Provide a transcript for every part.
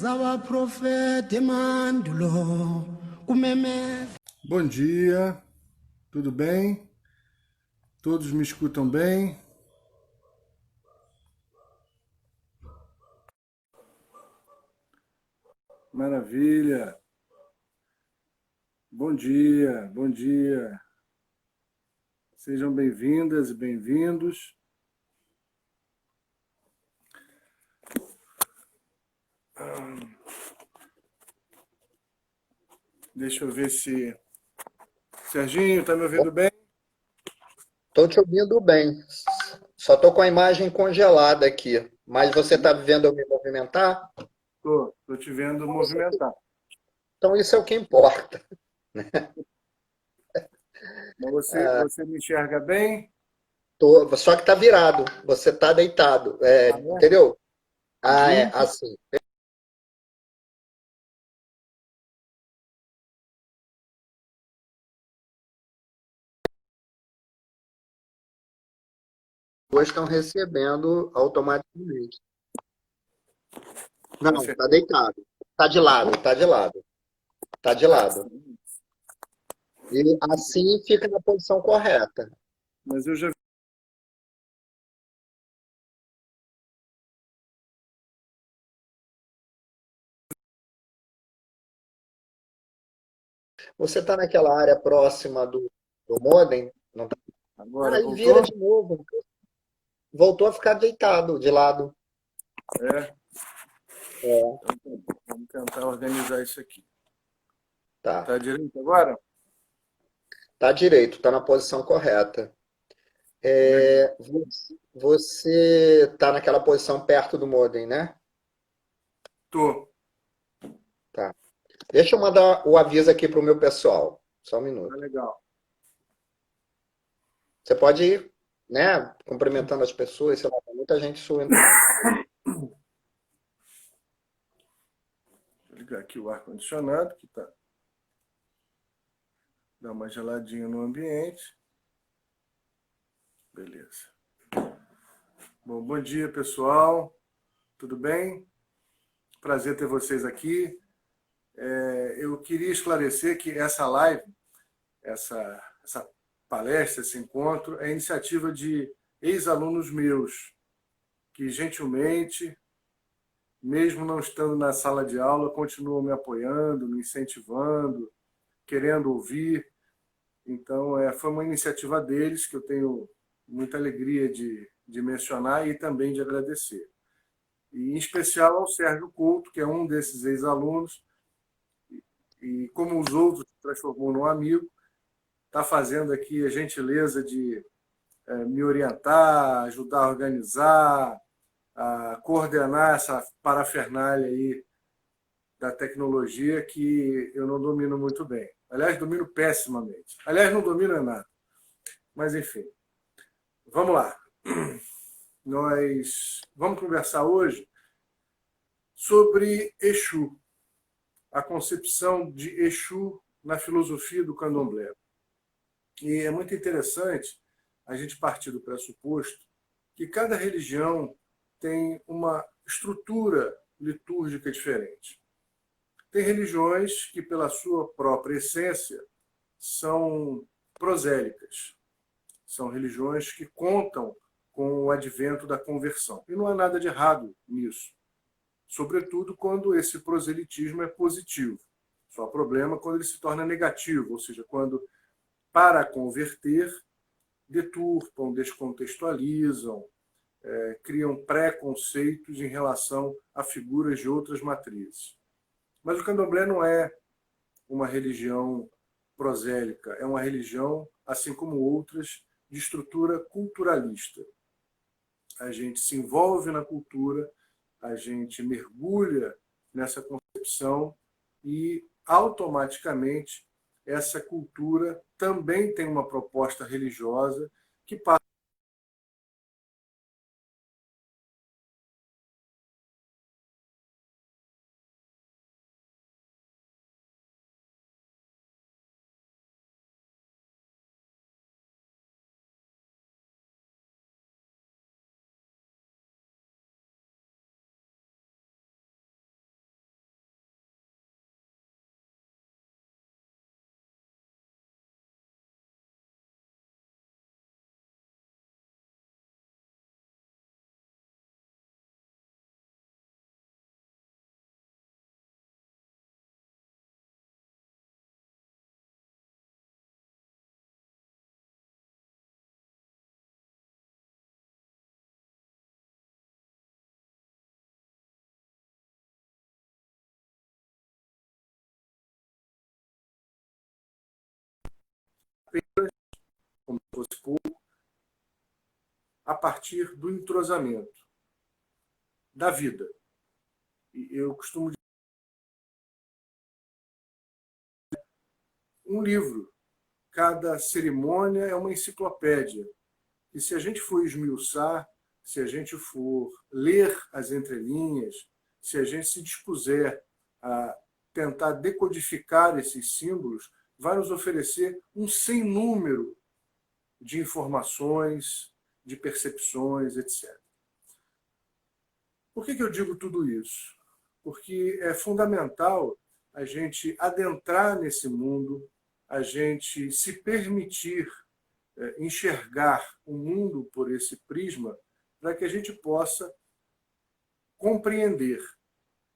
abaprofeti mandulo kumemeza. Bom dia, tudo bem? Todos me escutam bem? Maravilha! Bom dia, bom dia. Sejam bem-vindas e bem-vindos. Deixa eu ver se... Serginho, tá me ouvindo bem? Estou te ouvindo bem. Só estou com a imagem congelada aqui. Mas você está vendo eu me movimentar? Tô te vendo movimentar. Então isso é o que importa. Mas você me enxerga bem? Só que está virado. Você está deitado. Ah, é? Entendeu? Ah, é. Junto? Assim. Duas estão recebendo automaticamente. Não, Você... está deitado. Está de lado, está de lado. Está de Ah, lado. E assim fica na posição correta. mas eu já... Você está naquela área próxima do modem? Não tá? Agora Aí vira voltou? de novo. Voltou a ficar deitado, de lado. É. É, Então, vamos tentar organizar isso aqui. tá. Tá direito agora? Tá direito, tá na posição correta. Legal. Você tá naquela posição perto do modem, né? Tô. Tá. Deixa eu mandar o aviso aqui pro meu pessoal. Só um Tá minuto. legal. Você pode ir, né, cumprimentando as pessoas, sei lá, tem muita gente sua entrando. Vou ligar aqui o ar-condicionado, que tá. Dá uma geladinha no ambiente. Beleza. Bom dia, pessoal. Tudo bem? Prazer ter vocês aqui. Eu queria esclarecer que essa live, essa palestra, esse encontro, é iniciativa de ex-alunos meus, que gentilmente, mesmo não estando na sala de aula, continuam me apoiando, me incentivando, querendo ouvir. Então, foi uma iniciativa deles que eu tenho muita alegria de mencionar e também de agradecer. E, em especial, ao Sérgio Couto, que é um desses ex-alunos, e como os outros se transformou num amigo, está fazendo aqui a gentileza de me orientar, ajudar a organizar, a coordenar essa parafernália aí da tecnologia que eu não domino muito bem. Aliás, domino pessimamente. Aliás, não domino nada. Mas, enfim, vamos lá. Nós vamos conversar hoje sobre Exu, a concepção de Exu na filosofia do candomblé. E é muito interessante a gente partir do pressuposto que cada religião tem uma estrutura litúrgica diferente. Tem religiões que, pela sua própria essência, são prosélicas. São religiões que contam com o advento da conversão. E não há nada de errado nisso. Sobretudo quando esse proselitismo é positivo. Só há problema quando ele se torna negativo, ou seja, quando, para converter, deturpam, descontextualizam, criam preconceitos em relação a figuras de outras matrizes. Mas o candomblé não é uma religião prosélica, é uma religião, assim como outras, de estrutura culturalista. A gente se envolve na cultura, a gente mergulha nessa concepção e, automaticamente, essa cultura também tem uma proposta religiosa que passa apenas, como se fosse pouco, a partir do entrosamento da vida. E eu costumo dizer um livro. Cada cerimônia é uma enciclopédia. E se a gente for esmiuçar, se a gente for ler as entrelinhas, se a gente se dispuser a tentar decodificar esses símbolos, vai nos oferecer um sem número de informações, de percepções, etc. Por que eu digo tudo isso? Porque é fundamental a gente adentrar nesse mundo, a gente se permitir enxergar o mundo por esse prisma, para que a gente possa compreender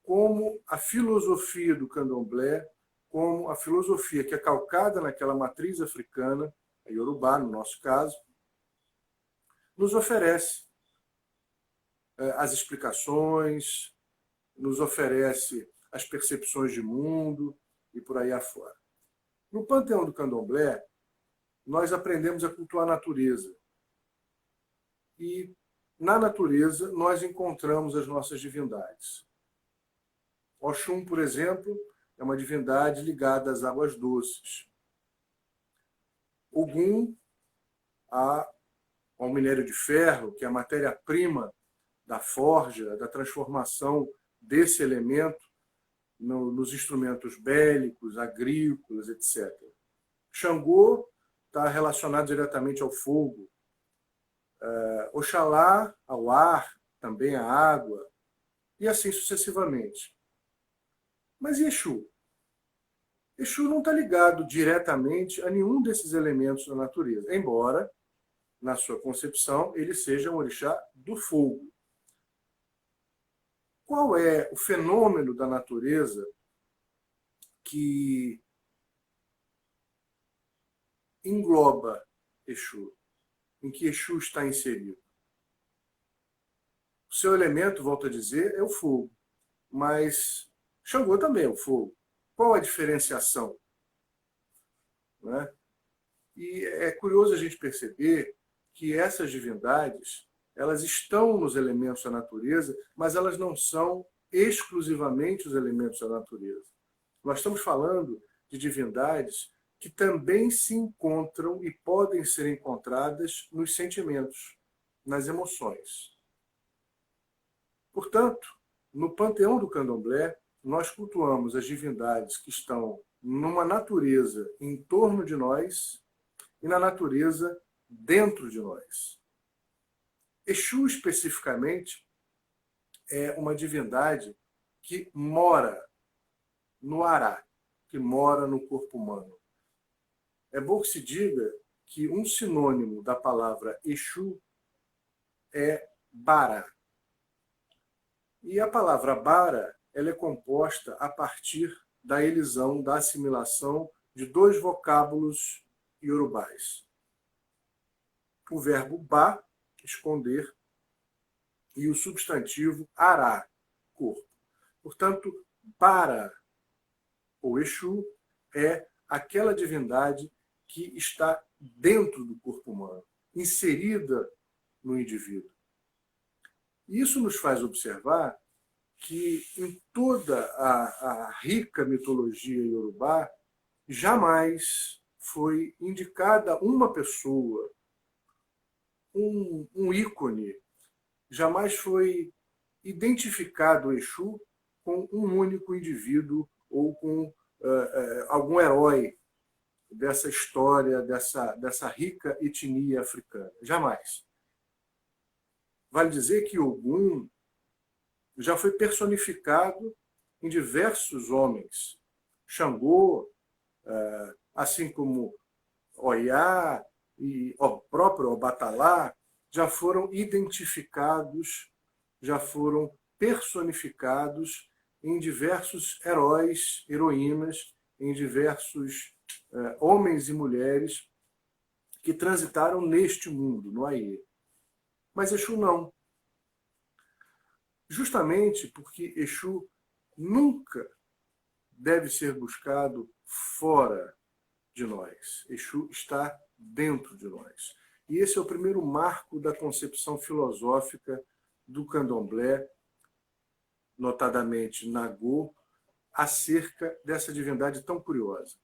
como a filosofia do candomblé, como a filosofia que é calcada naquela matriz africana, a Yorubá, no nosso caso, nos oferece as explicações, nos oferece as percepções de mundo e por aí afora. No panteão do candomblé, nós aprendemos a cultuar a natureza. E na natureza nós encontramos as nossas divindades. Oxum, por exemplo, é uma divindade ligada às águas doces. Ogum, ao minério de ferro, que é a matéria-prima da forja, da transformação desse elemento nos instrumentos bélicos, agrícolas, etc. Xangô está relacionado diretamente ao fogo. Oxalá, ao ar, também à água, e assim sucessivamente. Mas e Exu? Exu não está ligado diretamente a nenhum desses elementos da natureza, embora, na sua concepção, ele seja um orixá do fogo. Qual é o fenômeno da natureza que engloba Exu, em que Exu está inserido? O seu elemento, volto a dizer, é o fogo, mas Xangô também é o fogo. Qual a diferenciação? Né? E é curioso a gente perceber que essas divindades, elas estão nos elementos da natureza, mas elas não são exclusivamente os elementos da natureza. Nós estamos falando de divindades que também se encontram e podem ser encontradas nos sentimentos, nas emoções. Portanto, no panteão do candomblé, nós cultuamos as divindades que estão numa natureza em torno de nós e na natureza dentro de nós. Exu, especificamente, é uma divindade que mora no ará, que mora no corpo humano. É bom que se diga que um sinônimo da palavra Exu é Bara. E a palavra Bara, ela é composta a partir da elisão, da assimilação de dois vocábulos iorubais. O verbo ba, esconder, e o substantivo ará, corpo. Portanto, Bara, ou Exu, é aquela divindade que está dentro do corpo humano, inserida no indivíduo. Isso nos faz observar que em toda a rica mitologia iorubá, jamais foi indicada uma pessoa, um ícone, jamais foi identificado o Exu com um único indivíduo ou com algum herói dessa história, dessa rica etnia africana. Jamais. Vale dizer que Ogum já foi personificado em diversos homens. Xangô, assim como Oiá e o próprio Obatalá, já foram identificados, já foram personificados em diversos heróis, heroínas, em diversos homens e mulheres que transitaram neste mundo, no Aie. Mas Exu não. Justamente porque Exu nunca deve ser buscado fora de nós. Exu está dentro de nós. E esse é o primeiro marco da concepção filosófica do candomblé, notadamente Nagô, acerca dessa divindade tão curiosa.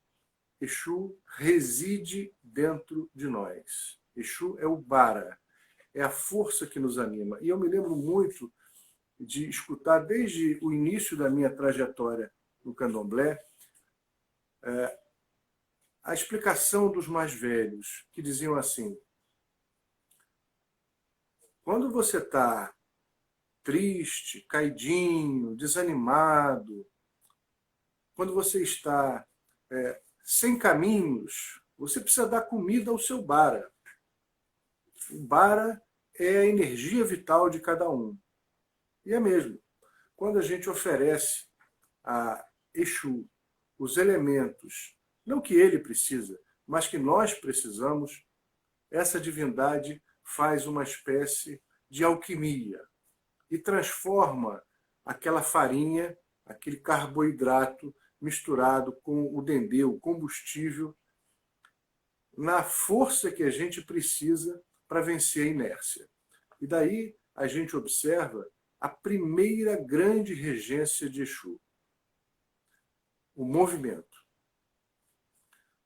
Exu reside dentro de nós. Exu é o Bara, é a força que nos anima. E eu me lembro muito de escutar, desde o início da minha trajetória no candomblé, a explicação dos mais velhos, que diziam assim: quando você está triste, caidinho, desanimado, quando você está sem caminhos, você precisa dar comida ao seu Bara. O Bara é a energia vital de cada um. E é mesmo. Quando a gente oferece a Exu os elementos, não que ele precisa, mas que nós precisamos, essa divindade faz uma espécie de alquimia e transforma aquela farinha, aquele carboidrato misturado com o dendê, o combustível, na força que a gente precisa para vencer a inércia. E daí a gente observa a primeira grande regência de Exu: o movimento.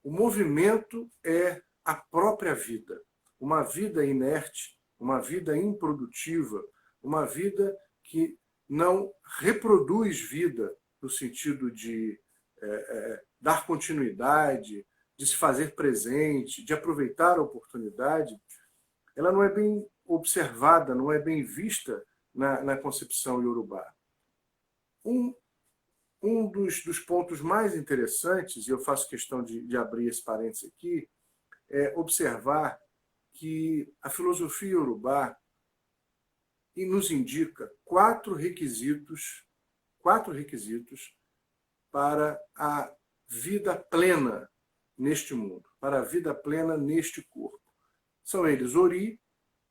O movimento é a própria vida. Uma vida inerte, uma vida improdutiva, uma vida que não reproduz vida no sentido de dar continuidade, de se fazer presente, de aproveitar a oportunidade, ela não é bem observada, não é bem vista na concepção iorubá. Um dos pontos mais interessantes, e eu faço questão de abrir esse parênteses aqui, é observar que a filosofia iorubá nos indica quatro requisitos para a vida plena neste mundo, para a vida plena neste corpo. São eles: Ori,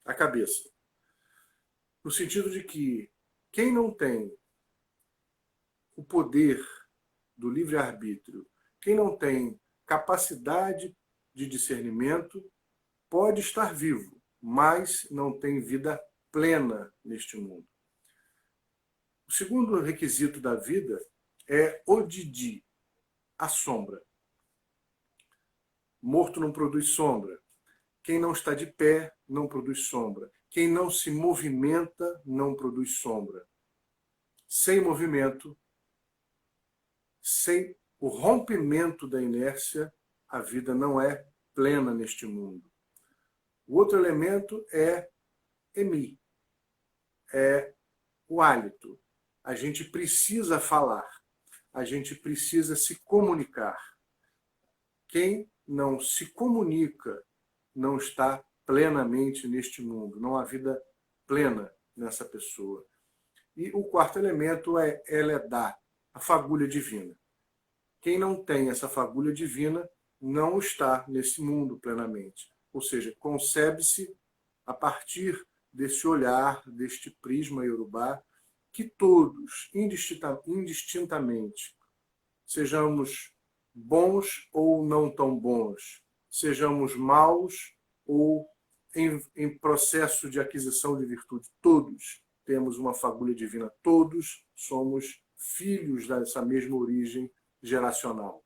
a cabeça. No sentido de que quem não tem o poder do livre-arbítrio, quem não tem capacidade de discernimento, pode estar vivo, mas não tem vida plena neste mundo. O segundo requisito da vida é Odidi, a sombra. Morto não produz sombra. Quem não está de pé não produz sombra. Quem não se movimenta não produz sombra. Sem movimento, sem o rompimento da inércia, a vida não é plena neste mundo. O outro elemento é Emi, é o hálito. A gente precisa falar, a gente precisa se comunicar. Quem não se comunica não está plenamente neste mundo, não há vida plena nessa pessoa. E o quarto elemento é Eledá, a fagulha divina. Quem não tem essa fagulha divina não está nesse mundo plenamente. Ou seja, concebe-se a partir desse olhar, deste prisma iorubá, que todos, indistintamente, sejamos bons ou não tão bons, sejamos maus ou em processo de aquisição de virtude, todos temos uma fagulha divina, todos somos filhos dessa mesma origem geracional.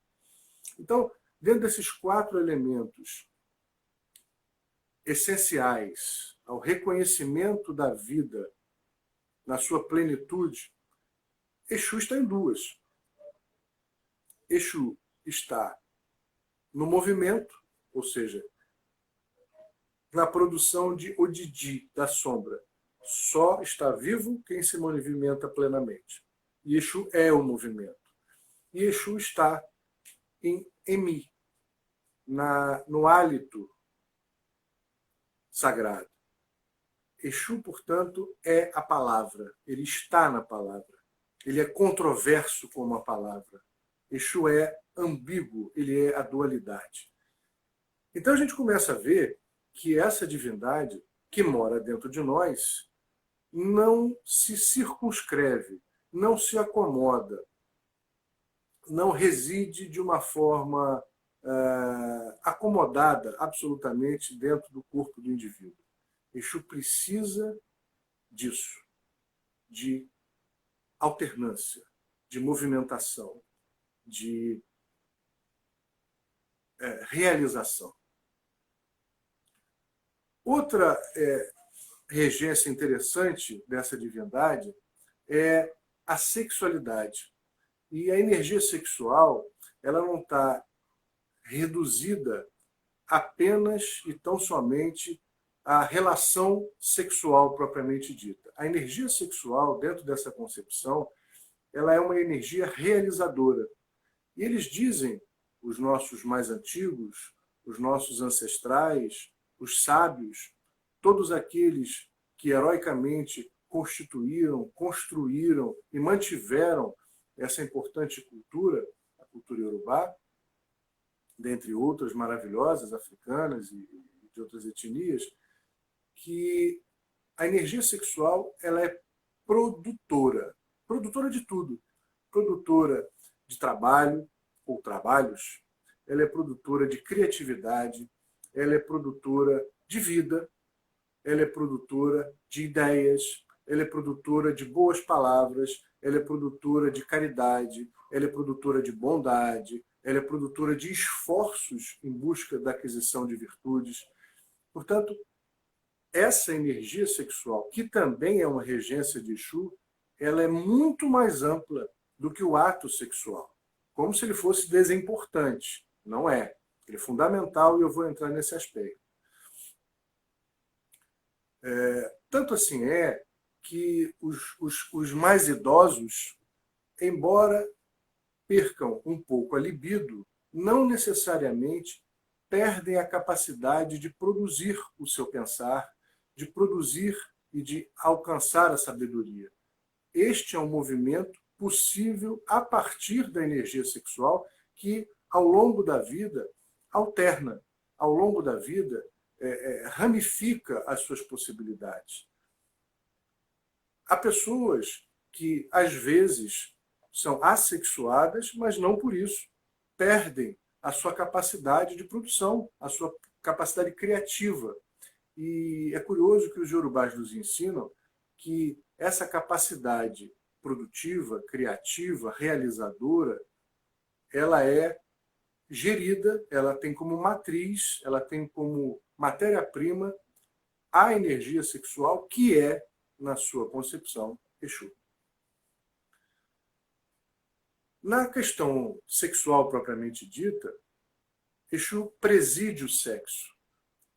Então, dentro desses quatro elementos essenciais ao reconhecimento da vida na sua plenitude, Exu está em duas. Exu está no movimento, ou seja, na produção de Odidi, da sombra. Só está vivo quem se movimenta plenamente. E Exu é o movimento. E Exu está em Emi, no hálito sagrado. Exu, portanto, é a palavra. Ele está na palavra. Ele é controverso como a palavra. Exu é ambíguo, ele é a dualidade. Então a gente começa a ver que essa divindade que mora dentro de nós não se circunscreve, não se acomoda, não reside de uma forma acomodada absolutamente dentro do corpo do indivíduo. Exu precisa disso, de alternância, de movimentação, de realização. Outra regência interessante dessa divindade é a sexualidade. E a energia sexual, ela não está reduzida apenas e tão somente à relação sexual propriamente dita. A energia sexual, dentro dessa concepção, ela é uma energia realizadora. E eles dizem, os nossos mais antigos, os nossos ancestrais, os sábios, todos aqueles que heroicamente constituíram, construíram e mantiveram essa importante cultura, a cultura iorubá, dentre outras maravilhosas, africanas e de outras etnias, que a energia sexual ela é produtora de tudo, produtora de trabalho ou trabalhos, ela é produtora de criatividade, ela é produtora de vida, ela é produtora de ideias, ela é produtora de boas palavras, ela é produtora de caridade, ela é produtora de bondade, ela é produtora de esforços em busca da aquisição de virtudes. Portanto, essa energia sexual, que também é uma regência de Exu, ela é muito mais ampla do que o ato sexual. Como se ele fosse desimportante. Não é. Ele é fundamental e eu vou entrar nesse aspecto. Tanto assim é que os mais idosos, embora percam um pouco a libido, não necessariamente perdem a capacidade de produzir o seu pensar, de produzir e de alcançar a sabedoria. Este é um movimento possível a partir da energia sexual que, ao longo da vida, alterna, ao longo da vida, ramifica as suas possibilidades. Há pessoas que, às vezes, são assexuadas, mas não por isso perdem a sua capacidade de produção, a sua capacidade criativa. E é curioso que os iorubás nos ensinam que essa capacidade produtiva, criativa, realizadora, ela é gerida, ela tem como matriz, ela tem como matéria-prima a energia sexual, que é, na sua concepção, Exu. Na questão sexual propriamente dita, Exu preside o sexo.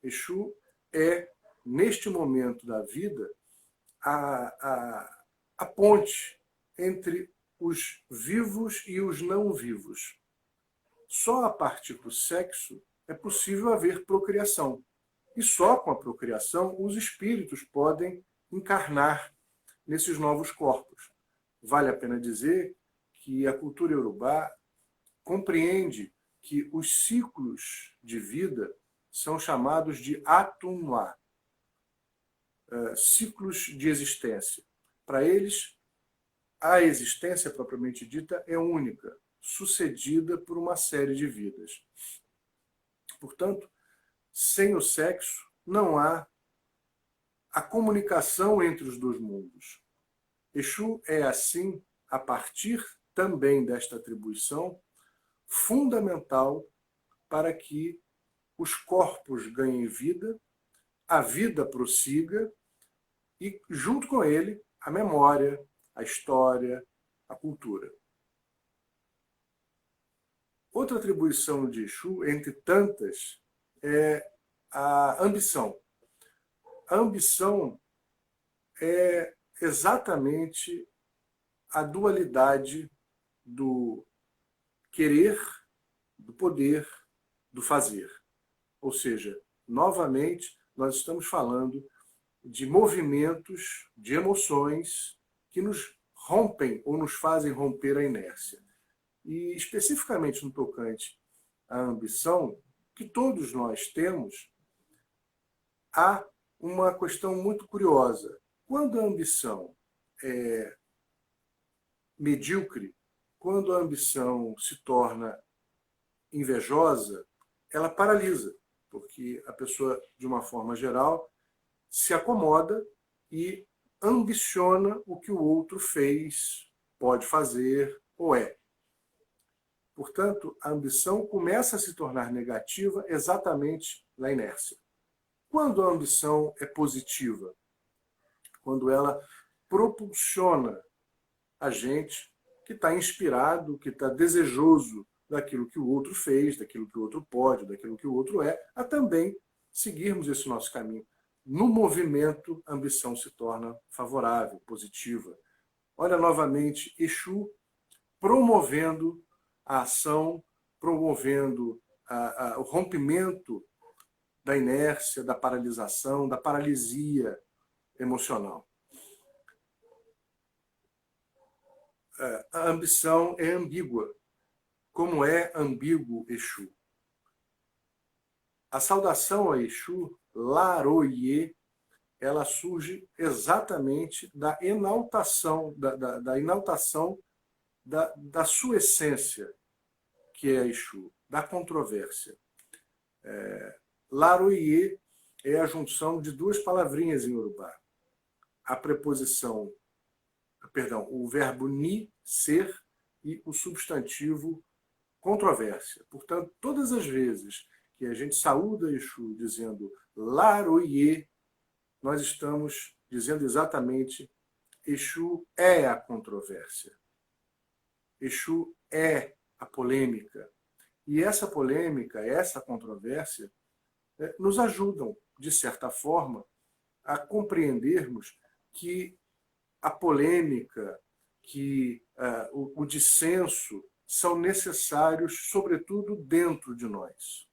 Exu é, neste momento da vida, a ponte entre os vivos e os não vivos. Só a partir do sexo é possível haver procriação. E só com a procriação os espíritos podem encarnar nesses novos corpos. Vale a pena dizer que a cultura iorubá compreende que os ciclos de vida são chamados de atunwa, ciclos de existência. Para eles, a existência propriamente dita é única, sucedida por uma série de vidas. Portanto, sem o sexo, não há a comunicação entre os dois mundos. Exu é, assim, a partir também desta atribuição, fundamental para que os corpos ganhem vida, a vida prossiga e, junto com ele, a memória, a história, a cultura. Outra atribuição de Exu, entre tantas, é a ambição. A ambição é exatamente a dualidade do querer, do poder, do fazer. Ou seja, novamente, nós estamos falando de movimentos, de emoções que nos rompem ou nos fazem romper a inércia. E, especificamente no tocante à ambição, que todos nós temos, há uma questão muito curiosa. Quando a ambição é medíocre, quando a ambição se torna invejosa, ela paralisa, porque a pessoa, de uma forma geral, se acomoda e ambiciona o que o outro fez, pode fazer ou é. Portanto, a ambição começa a se tornar negativa exatamente na inércia. Quando a ambição é positiva? Quando ela propulsiona a gente que está inspirado, que está desejoso daquilo que o outro fez, daquilo que o outro pode, daquilo que o outro é, a também seguirmos esse nosso caminho. No movimento, a ambição se torna favorável, positiva. Olha novamente Exu promovendo a ação, promovendo o rompimento da inércia, da paralisação, da paralisia emocional. A ambição é ambígua. Como é ambíguo Exu? A saudação a Exu, Laroye, ela surge exatamente da enaltação, da enaltação da sua essência, que é Exu, da controvérsia. Laroye é a junção de duas palavrinhas em Yorubá. A preposição, perdão, o verbo ni, ser, e o substantivo controvérsia. Portanto, todas as vezes que a gente saúda Exu dizendo Laroye, nós estamos dizendo exatamente Exu é a controvérsia. Exu é a polêmica. E essa polêmica, essa controvérsia, nos ajudam, de certa forma, a compreendermos que a polêmica, que o dissenso são necessários, sobretudo, dentro de nós.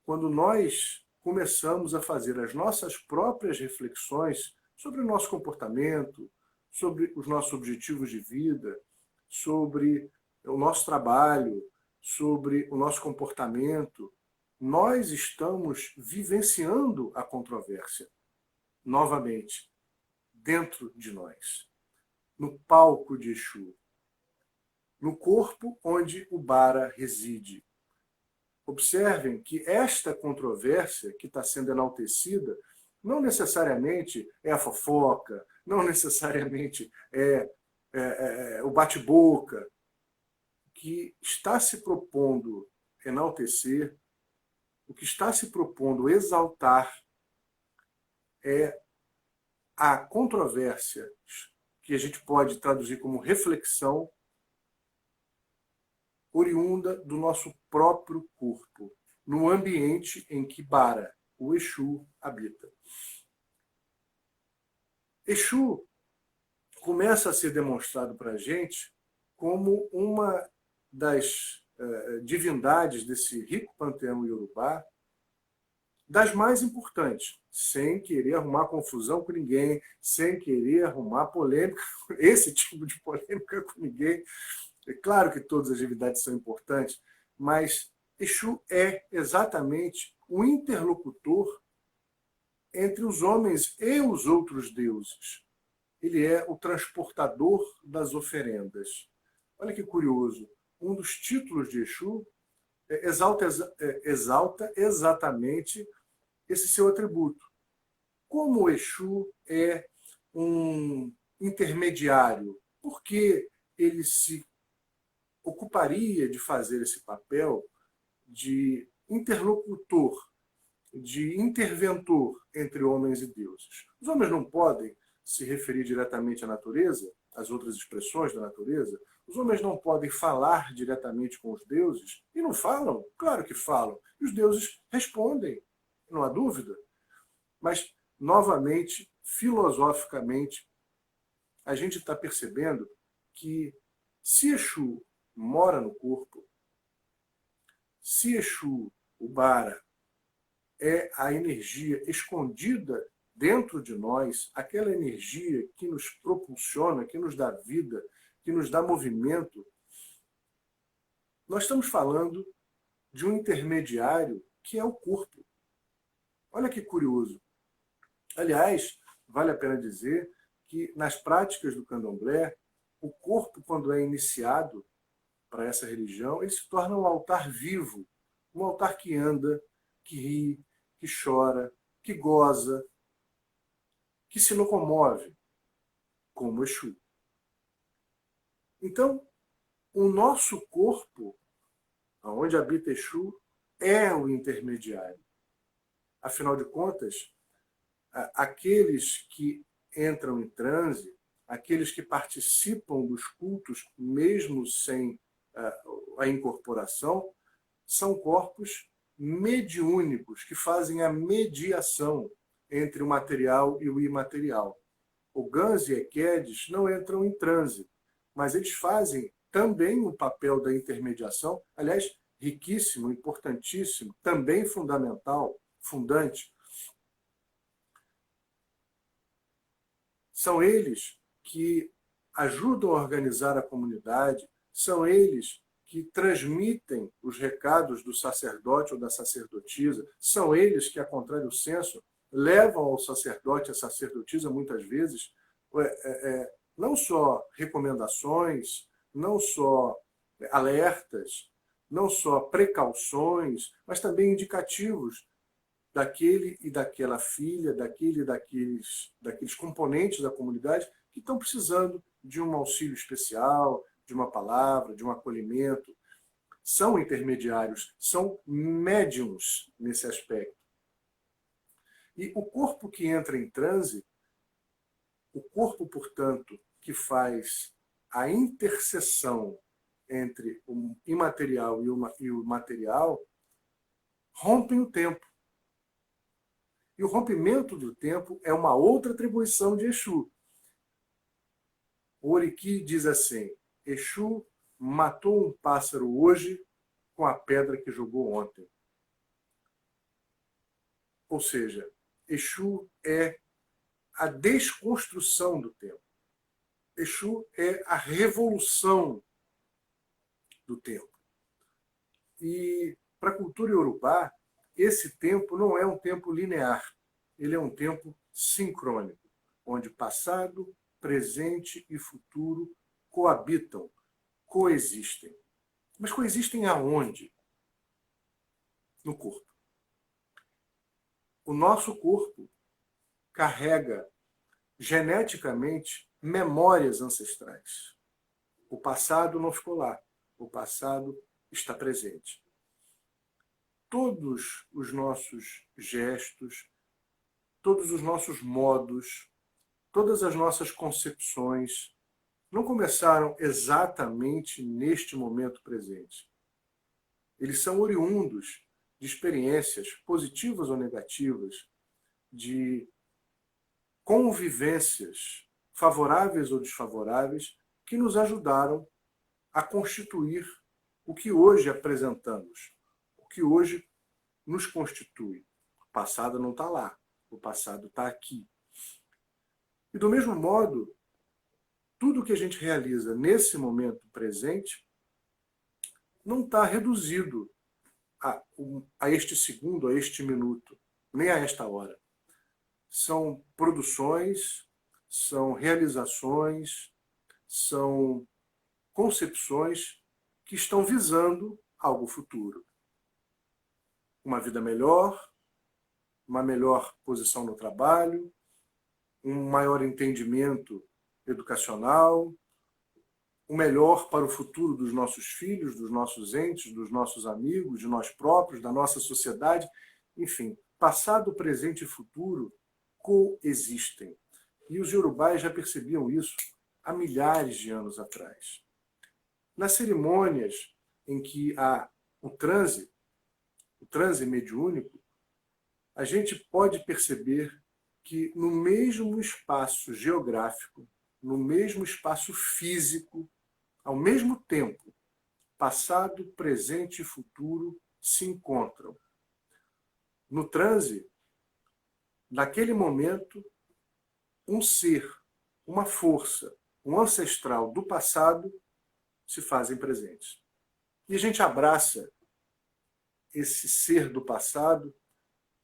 Quando nós começamos a fazer as nossas próprias reflexões sobre o nosso comportamento, sobre os nossos objetivos de vida, sobre o nosso trabalho, sobre o nosso comportamento, nós estamos vivenciando a controvérsia, novamente, dentro de nós, no palco de Exu, no corpo onde o Bara reside. Observem que esta controvérsia que está sendo enaltecida não necessariamente é a fofoca, não necessariamente é o bate-boca. O que está se propondo enaltecer, o que está se propondo exaltar é a controvérsia, que a gente pode traduzir como reflexão, oriunda do nosso próprio corpo, no ambiente em que Bara, o Exu, habita. Exu começa a ser demonstrado para a gente como uma das divindades desse rico panteão iorubá, das mais importantes, sem querer arrumar confusão com ninguém, sem querer arrumar polêmica, esse tipo de polêmica com ninguém. É claro que todas as divindades são importantes, mas Exu é exatamente o interlocutor entre os homens e os outros deuses. Ele é o transportador das oferendas. Olha que curioso. Um dos títulos de Exu exalta exatamente esse seu atributo. Como o Exu é um intermediário, por que ele se ocuparia de fazer esse papel de interlocutor, de interventor entre homens e deuses? Os homens não podem se referir diretamente à natureza, às outras expressões da natureza. Os homens não podem falar diretamente com os deuses. E não falam? Claro que falam. E os deuses respondem, não há dúvida. Mas, novamente, filosoficamente, a gente está percebendo que se Exu mora no corpo, se Exu, o Bara, é a energia escondida dentro de nós, aquela energia que nos propulsiona, que nos dá vida, que nos dá movimento, nós estamos falando de um intermediário que é o corpo. Olha que curioso. Aliás, vale a pena dizer que nas práticas do candomblé, o corpo, quando é iniciado, para essa religião, ele se torna um altar vivo, um altar que anda, que ri, que chora, que goza, que se locomove, como Exu. Então, o nosso corpo, onde habita Exu, é o intermediário. Afinal de contas, aqueles que entram em transe, aqueles que participam dos cultos, mesmo sem a incorporação, são corpos mediúnicos, que fazem a mediação entre o material e o imaterial. O Gans e Equedes não entram em transe, mas eles fazem também o papel da intermediação, aliás, riquíssimo, importantíssimo, também fundamental, fundante. São eles que ajudam a organizar a comunidade, são eles que transmitem os recados do sacerdote ou da sacerdotisa, são eles que, a contrário do senso, levam ao sacerdote e à sacerdotisa, muitas vezes, não só recomendações, não só alertas, não só precauções, mas também indicativos daquele e daquela filha, daquele e daqueles componentes da comunidade que estão precisando de um auxílio especial, de uma palavra, de um acolhimento. São intermediários, são médiums nesse aspecto. E o corpo que entra em transe, o corpo, portanto, que faz a interseção entre o imaterial e o material, rompem o tempo. E o rompimento do tempo é uma outra atribuição de Exu. O Oriki diz assim: Exu matou um pássaro hoje com a pedra que jogou ontem. Ou seja, Exu é a desconstrução do tempo. Exu é a revolução do tempo. E para a cultura iorubá, esse tempo não é um tempo linear, ele é um tempo sincrônico, onde passado, presente e futuro coabitam, coexistem. Mas coexistem aonde? No corpo. O nosso corpo carrega geneticamente memórias ancestrais. O passado não ficou lá, o passado está presente. Todos os nossos gestos, todos os nossos modos, todas as nossas concepções não começaram exatamente neste momento presente. Eles são oriundos de experiências positivas ou negativas, de convivências favoráveis ou desfavoráveis que nos ajudaram a constituir o que hoje apresentamos, o que hoje nos constitui. O passado não está lá, o passado está aqui. E do mesmo modo, tudo que a gente realiza nesse momento presente não está reduzido a este segundo, a este minuto, nem a esta hora. São produções, são realizações, são concepções que estão visando algo futuro. Uma vida melhor, uma melhor posição no trabalho, um maior entendimento educacional, o melhor para o futuro dos nossos filhos, dos nossos entes, dos nossos amigos, de nós próprios, da nossa sociedade. Enfim, passado, presente e futuro coexistem. E os iorubás já percebiam isso há milhares de anos atrás. Nas cerimônias em que há o transe mediúnico, a gente pode perceber que no mesmo espaço geográfico, no mesmo espaço físico, ao mesmo tempo, passado, presente e futuro se encontram. No transe, naquele momento, um ser, uma força, um ancestral do passado se fazem presentes. E a gente abraça esse ser do passado,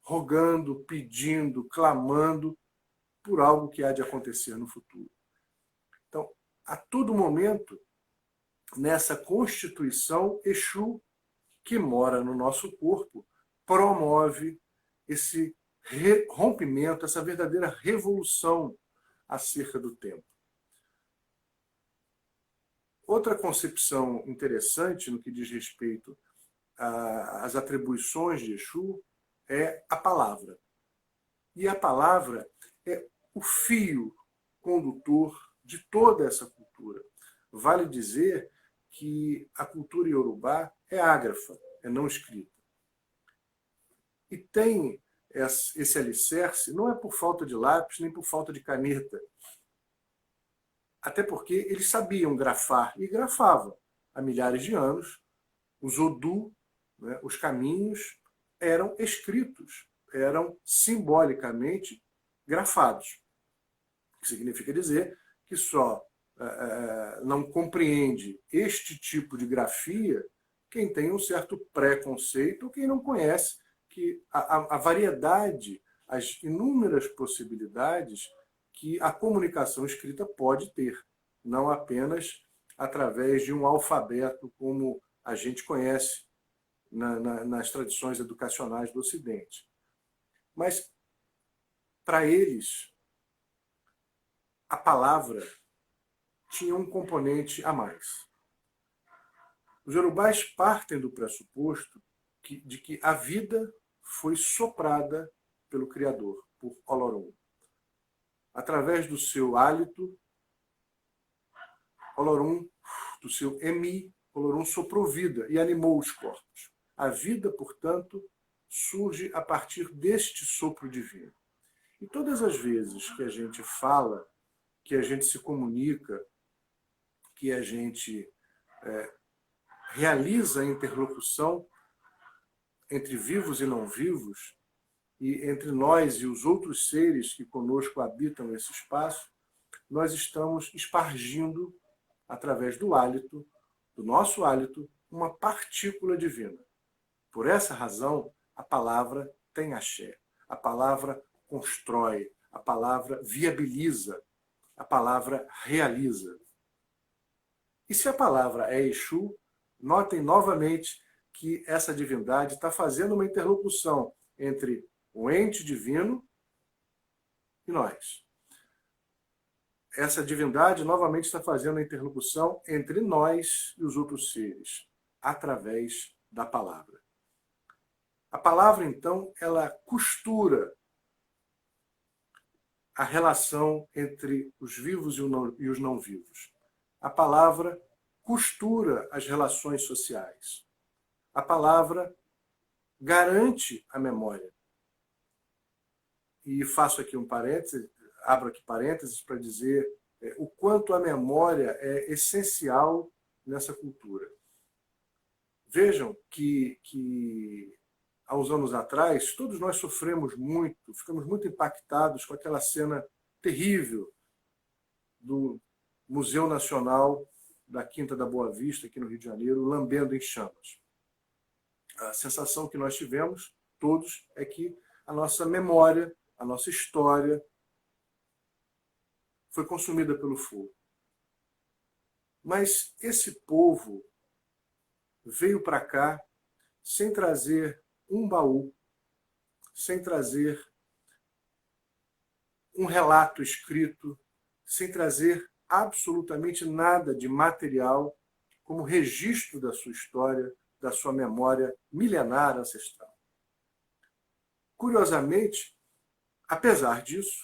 rogando, pedindo, clamando por algo que há de acontecer no futuro. Então, a todo momento, nessa constituição, Exu, que mora no nosso corpo, promove esse rompimento, essa verdadeira revolução acerca do tempo. Outra concepção interessante no que diz respeito às atribuições de Exu é a palavra. E a palavra é o fio condutor de toda essa cultura. Vale dizer que a cultura iorubá é ágrafa, é não escrita. E tem esse alicerce, não é por falta de lápis, nem por falta de caneta. Até porque eles sabiam grafar, e grafavam. Há milhares de anos, os Odu, né, os caminhos, eram escritos, eram simbolicamente grafados. O que significa dizer que só não compreende este tipo de grafia quem tem um certo preconceito ou quem não conhece que a variedade, as inúmeras possibilidades que a comunicação escrita pode ter, não apenas através de um alfabeto como a gente conhece nas tradições educacionais do Ocidente. Mas, para eles, a palavra tinha um componente a mais. Os iorubás partem do pressuposto de que a vida foi soprada pelo Criador, por Olorum. Através do seu hálito, Olorum, do seu emi, Olorum soprou vida e animou os corpos. A vida, portanto, surge a partir deste sopro divino. E todas as vezes que a gente fala, que a gente se comunica, que a gente realiza a interlocução entre vivos e não vivos, e entre nós e os outros seres que conosco habitam esse espaço, nós estamos espargindo, através do hálito, do nosso hálito, uma partícula divina. Por essa razão, a palavra tem axé, a palavra constrói, a palavra viabiliza, a palavra realiza. E se a palavra é Exu, notem novamente que essa divindade está fazendo uma interlocução entre o ente divino e nós. Essa divindade novamente está fazendo a interlocução entre nós e os outros seres, através da palavra. A palavra, então, ela costura a relação entre os vivos e os não vivos. A palavra costura as relações sociais. A palavra garante a memória. E faço aqui um parênteses, abro aqui parênteses para dizer o quanto a memória é essencial nessa cultura. Vejam que há uns anos atrás, todos nós sofremos muito, ficamos muito impactados com aquela cena terrível do Museu Nacional da Quinta da Boa Vista, aqui no Rio de Janeiro, lambendo em chamas. A sensação que nós tivemos, todos, é que a nossa memória, a nossa história foi consumida pelo fogo. Mas esse povo veio para cá sem trazer um baú, sem trazer um relato escrito, sem trazer absolutamente nada de material como registro da sua história, da sua memória milenar ancestral. Curiosamente, apesar disso,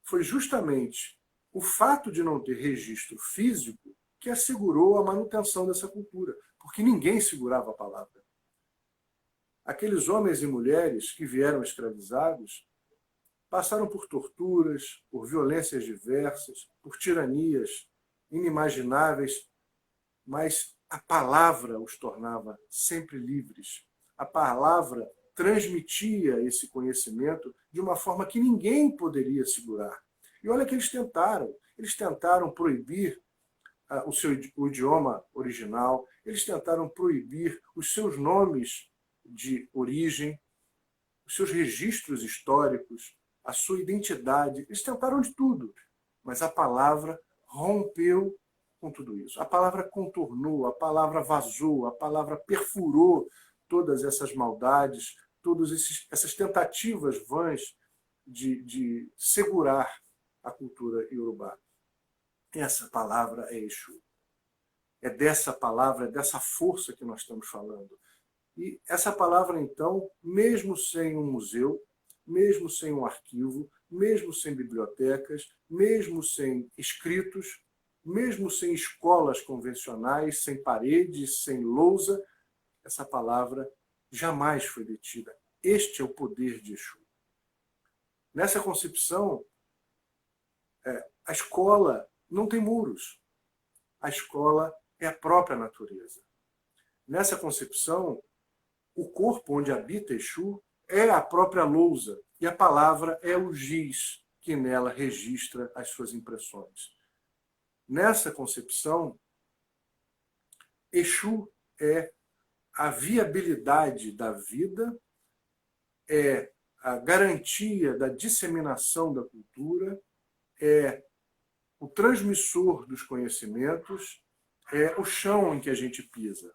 foi justamente o fato de não ter registro físico que assegurou a manutenção dessa cultura, porque ninguém segurava a palavra. Aqueles homens e mulheres que vieram escravizados passaram por torturas, por violências diversas, por tiranias inimagináveis, mas a palavra os tornava sempre livres. A palavra transmitia esse conhecimento de uma forma que ninguém poderia segurar. E olha que eles tentaram proibir o idioma original, eles tentaram proibir os seus nomes de origem, os seus registros históricos, a sua identidade. Eles tentaram de tudo, mas a palavra rompeu com tudo isso. A palavra contornou, a palavra vazou, a palavra perfurou todas essas maldades, todas essas tentativas vãs de segurar a cultura iorubá. Essa palavra é Exu. É dessa palavra, é dessa força que nós estamos falando. E essa palavra, então, mesmo sem um museu, mesmo sem um arquivo, mesmo sem bibliotecas, mesmo sem escritos, mesmo sem escolas convencionais, sem paredes, sem lousa, essa palavra jamais foi detida. Este é o poder de Exu. Nessa concepção, a escola não tem muros. A escola é a própria natureza. Nessa concepção, o corpo onde habita Exu é a própria lousa e a palavra é o giz que nela registra as suas impressões. Nessa concepção, Exu é a viabilidade da vida, é a garantia da disseminação da cultura, é o transmissor dos conhecimentos, é o chão em que a gente pisa.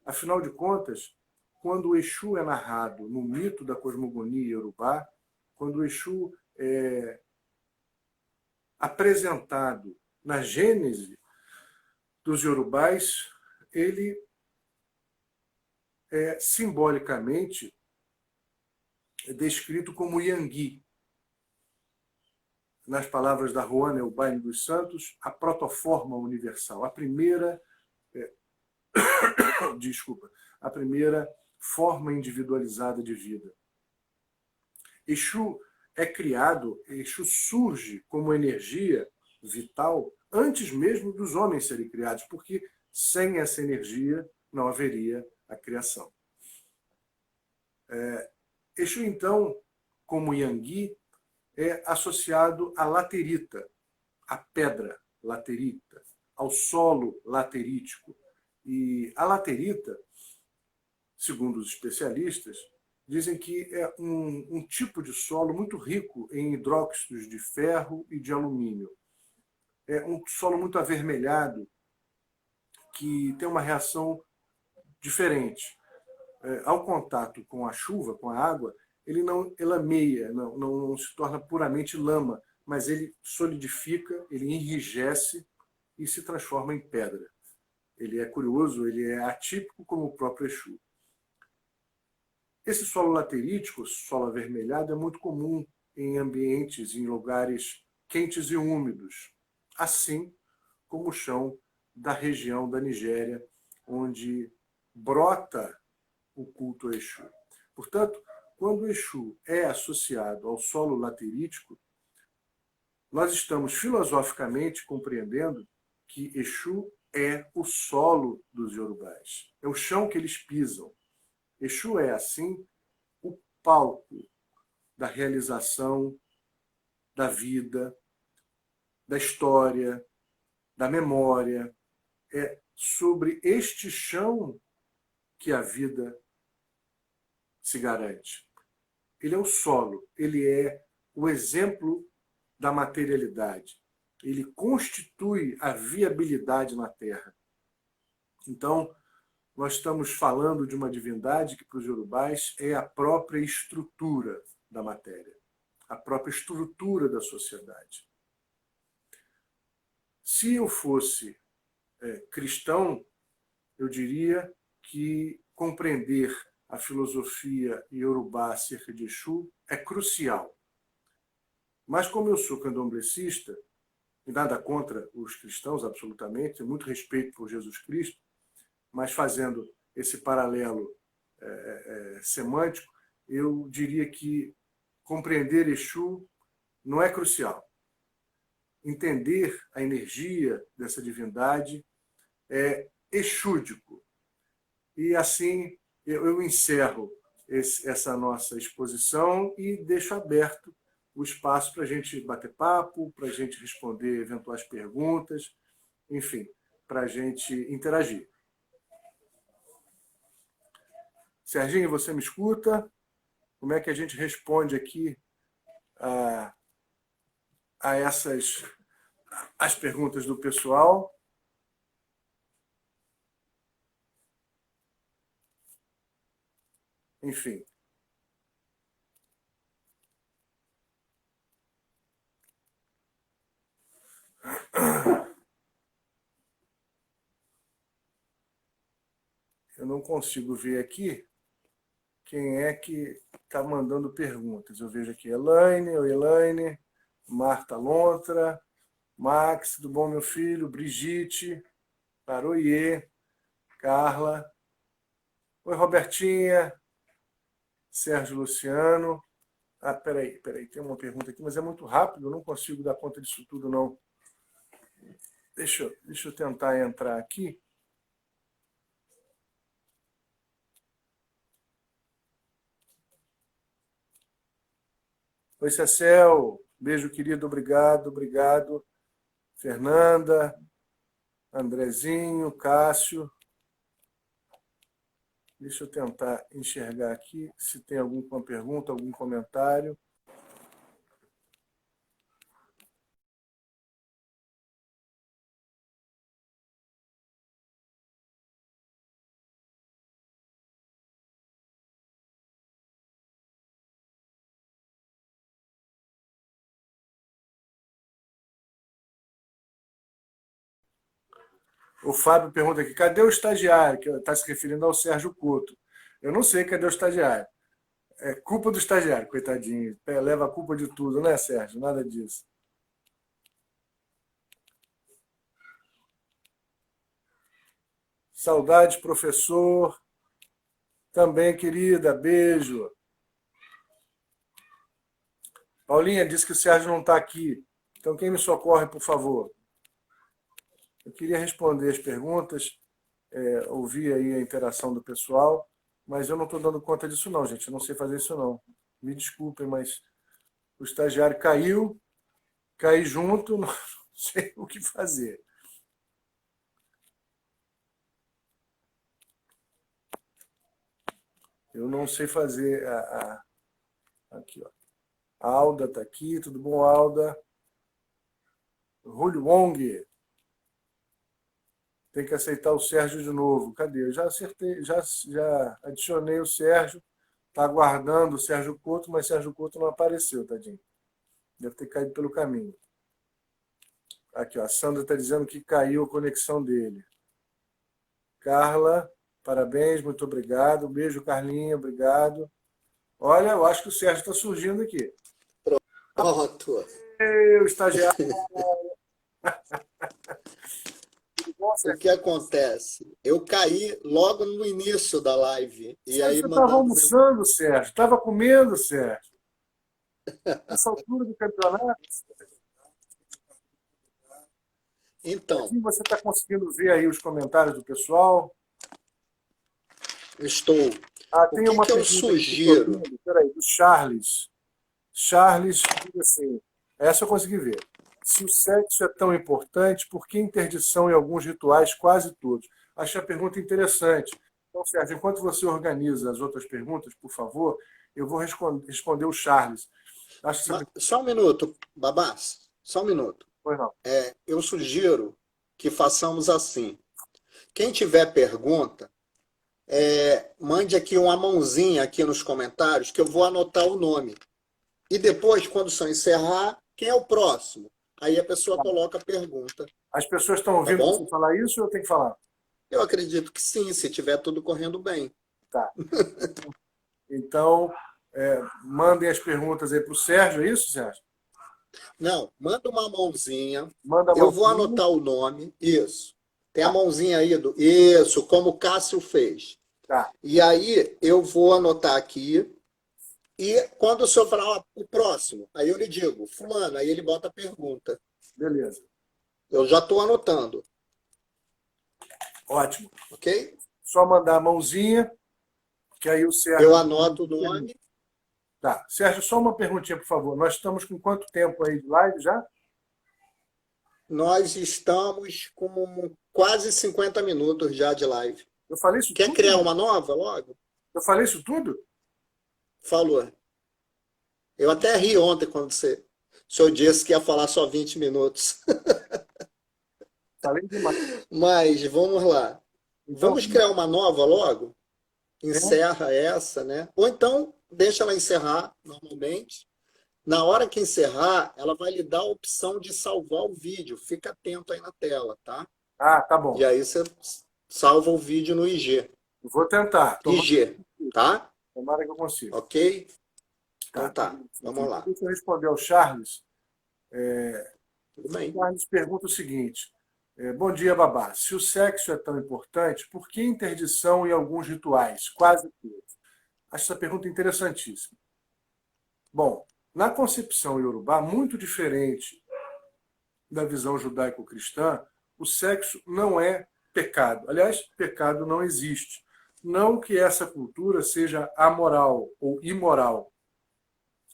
Afinal de contas, quando o Exu é narrado no mito da cosmogonia iorubá, quando o Exu é apresentado na gênese dos iorubás, ele é simbolicamente descrito como Yangui. Nas palavras da Juana Elbaine dos Santos, a protoforma universal, a primeira forma individualizada de vida. Exu é criado, Exu surge como energia vital antes mesmo dos homens serem criados, porque sem essa energia não haveria a criação. Exu, então, como Yangui, é associado à laterita, à pedra laterita, ao solo laterítico. E a laterita, segundo os especialistas, dizem que é um tipo de solo muito rico em hidróxidos de ferro e de alumínio. É um solo muito avermelhado, que tem uma reação diferente. Ao contato com a chuva, com a água, ele não elameia, não se torna puramente lama, mas ele solidifica, ele enrijece e se transforma em pedra. Ele é curioso, ele é atípico como o próprio Exu. Esse solo laterítico, solo avermelhado, é muito comum em ambientes, em lugares quentes e úmidos, assim como o chão da região da Nigéria, onde brota o culto a Exu. Portanto, quando o Exu é associado ao solo laterítico, nós estamos filosoficamente compreendendo que Exu é o solo dos iorubás, é o chão que eles pisam. Exu é, assim, o palco da realização da vida, da história, da memória. É sobre este chão que a vida se garante. Ele é o solo, ele é o exemplo da materialidade. Ele constitui a viabilidade na Terra. Então, nós estamos falando de uma divindade que, para os iorubás, é a própria estrutura da matéria, a própria estrutura da sociedade. Se eu fosse cristão, eu diria que compreender a filosofia iorubá acerca de Exu é crucial. Mas como eu sou candomblecista, e nada contra os cristãos, absolutamente, muito respeito por Jesus Cristo, mas fazendo esse paralelo semântico, eu diria que compreender Exu não é crucial. Entender a energia dessa divindade é exúdico. E assim eu encerro essa nossa exposição e deixo aberto o espaço para a gente bater papo, para a gente responder eventuais perguntas, enfim, para a gente interagir. Serginho, você me escuta? Como é que a gente responde aqui a essas as perguntas do pessoal? enfim. Eu não consigo ver aqui quem é que está mandando perguntas. Eu vejo aqui Elaine, Marta Lontra, Max, tudo bom, meu filho? Brigitte, Aroiê, Carla. Oi, Robertinha, Sérgio Luciano. Ah, peraí, tem uma pergunta aqui, mas é muito rápido, eu não consigo dar conta disso tudo, não. Deixa eu tentar entrar aqui. Oi, Cecel. Beijo, querido. Obrigado. Fernanda, Andrezinho, Cássio. Deixa eu tentar enxergar aqui se tem alguma pergunta, algum comentário. O Fábio pergunta aqui, cadê o estagiário? Que está se referindo ao Sérgio Couto. Eu não sei cadê o estagiário. É culpa do estagiário, coitadinho. Leva a culpa de tudo, né, Sérgio? Nada disso. Saudades, professor. Também, querida. Beijo. Paulinha disse que o Sérgio não está aqui. Então, quem me socorre, por favor? Eu queria responder as perguntas, ouvir aí a interação do pessoal, mas eu não estou dando conta disso não, gente. Eu não sei fazer isso não. Me desculpem, mas o estagiário caí junto, não sei o que fazer. Eu não sei fazer aqui, ó. A Alda está aqui, tudo bom, Alda? Julio Wong. Tem que aceitar o Sérgio de novo. Cadê? Eu já acertei, já adicionei o Sérgio. Está aguardando o Sérgio Couto, mas Sérgio Couto não apareceu, tadinho. Deve ter caído pelo caminho. Aqui, ó, a Sandra está dizendo que caiu a conexão dele. Carla, parabéns, muito obrigado. Beijo, Carlinha, obrigado. Olha, eu acho que o Sérgio está surgindo aqui. Pronto. O estagiário. O que acontece? Eu caí logo no início da live. E aí Você estava almoçando, Sérgio? Estava comendo, Sérgio? Nessa altura do campeonato? Então. Assim você está conseguindo ver aí os comentários do pessoal? Estou. Tem uma que eu sugiro? Peraí, do Charles. Charles diz assim, essa eu consegui ver. Se o sexo é tão importante, por que interdição em alguns rituais, quase todos? Achei a pergunta interessante. Então, Sérgio, enquanto você organiza as outras perguntas, por favor, eu vou responder o Charles. Só um minuto, Babás. Só um minuto. Pois não. Eu sugiro que façamos assim. Quem tiver pergunta, mande aqui uma mãozinha aqui nos comentários que eu vou anotar o nome. E depois, quando o senhor encerrar, quem é o próximo? Aí a pessoa coloca a pergunta. As pessoas estão ouvindo você falar isso ou eu tenho que falar? Eu acredito que sim, se estiver tudo correndo bem. Tá. Então, mandem as perguntas aí para o Sérgio, é isso, Sérgio? Não, manda uma mãozinha. Manda eu vou anotar o nome. Isso. Tem a mãozinha aí do. Isso, como o Cássio fez. Tá. E aí eu vou anotar aqui. E quando o senhor falar o próximo, aí eu lhe digo, fulano, aí ele bota a pergunta. Beleza. Eu já estou anotando. Ótimo. Ok? Só mandar a mãozinha, que aí o Sérgio... Eu anoto o nome. Tá. Sérgio, só uma perguntinha, por favor. Nós estamos com quanto tempo aí de live já? Nós estamos com quase 50 minutos já de live. Eu falei isso Quer tudo? criar uma nova logo? Eu falei isso tudo? Falou. Eu até ri ontem quando o senhor disse que ia falar só 20 minutos. Falei demais. Mas vamos lá. Então, Vamos criar uma nova logo? encerra essa, né? Ou então deixa ela encerrar normalmente. Na hora que encerrar, ela vai lhe dar a opção de salvar o vídeo. Fica atento aí na tela, tá? Ah, tá E bom. aí você salva o vídeo no IG. Vou tentar. IG, tá? Tomara que eu consiga. Ok? Então Tá. tá, vamos lá. Deixa eu responder ao Charles. Tudo bem. Charles pergunta o seguinte: bom dia, Babá. Se o sexo é tão importante, por que interdição em alguns rituais? Quase todos. Acho essa pergunta interessantíssima. Bom, na concepção iorubá, muito diferente da visão judaico-cristã, o sexo não é pecado. Aliás, pecado não existe. Não que essa cultura seja amoral ou imoral.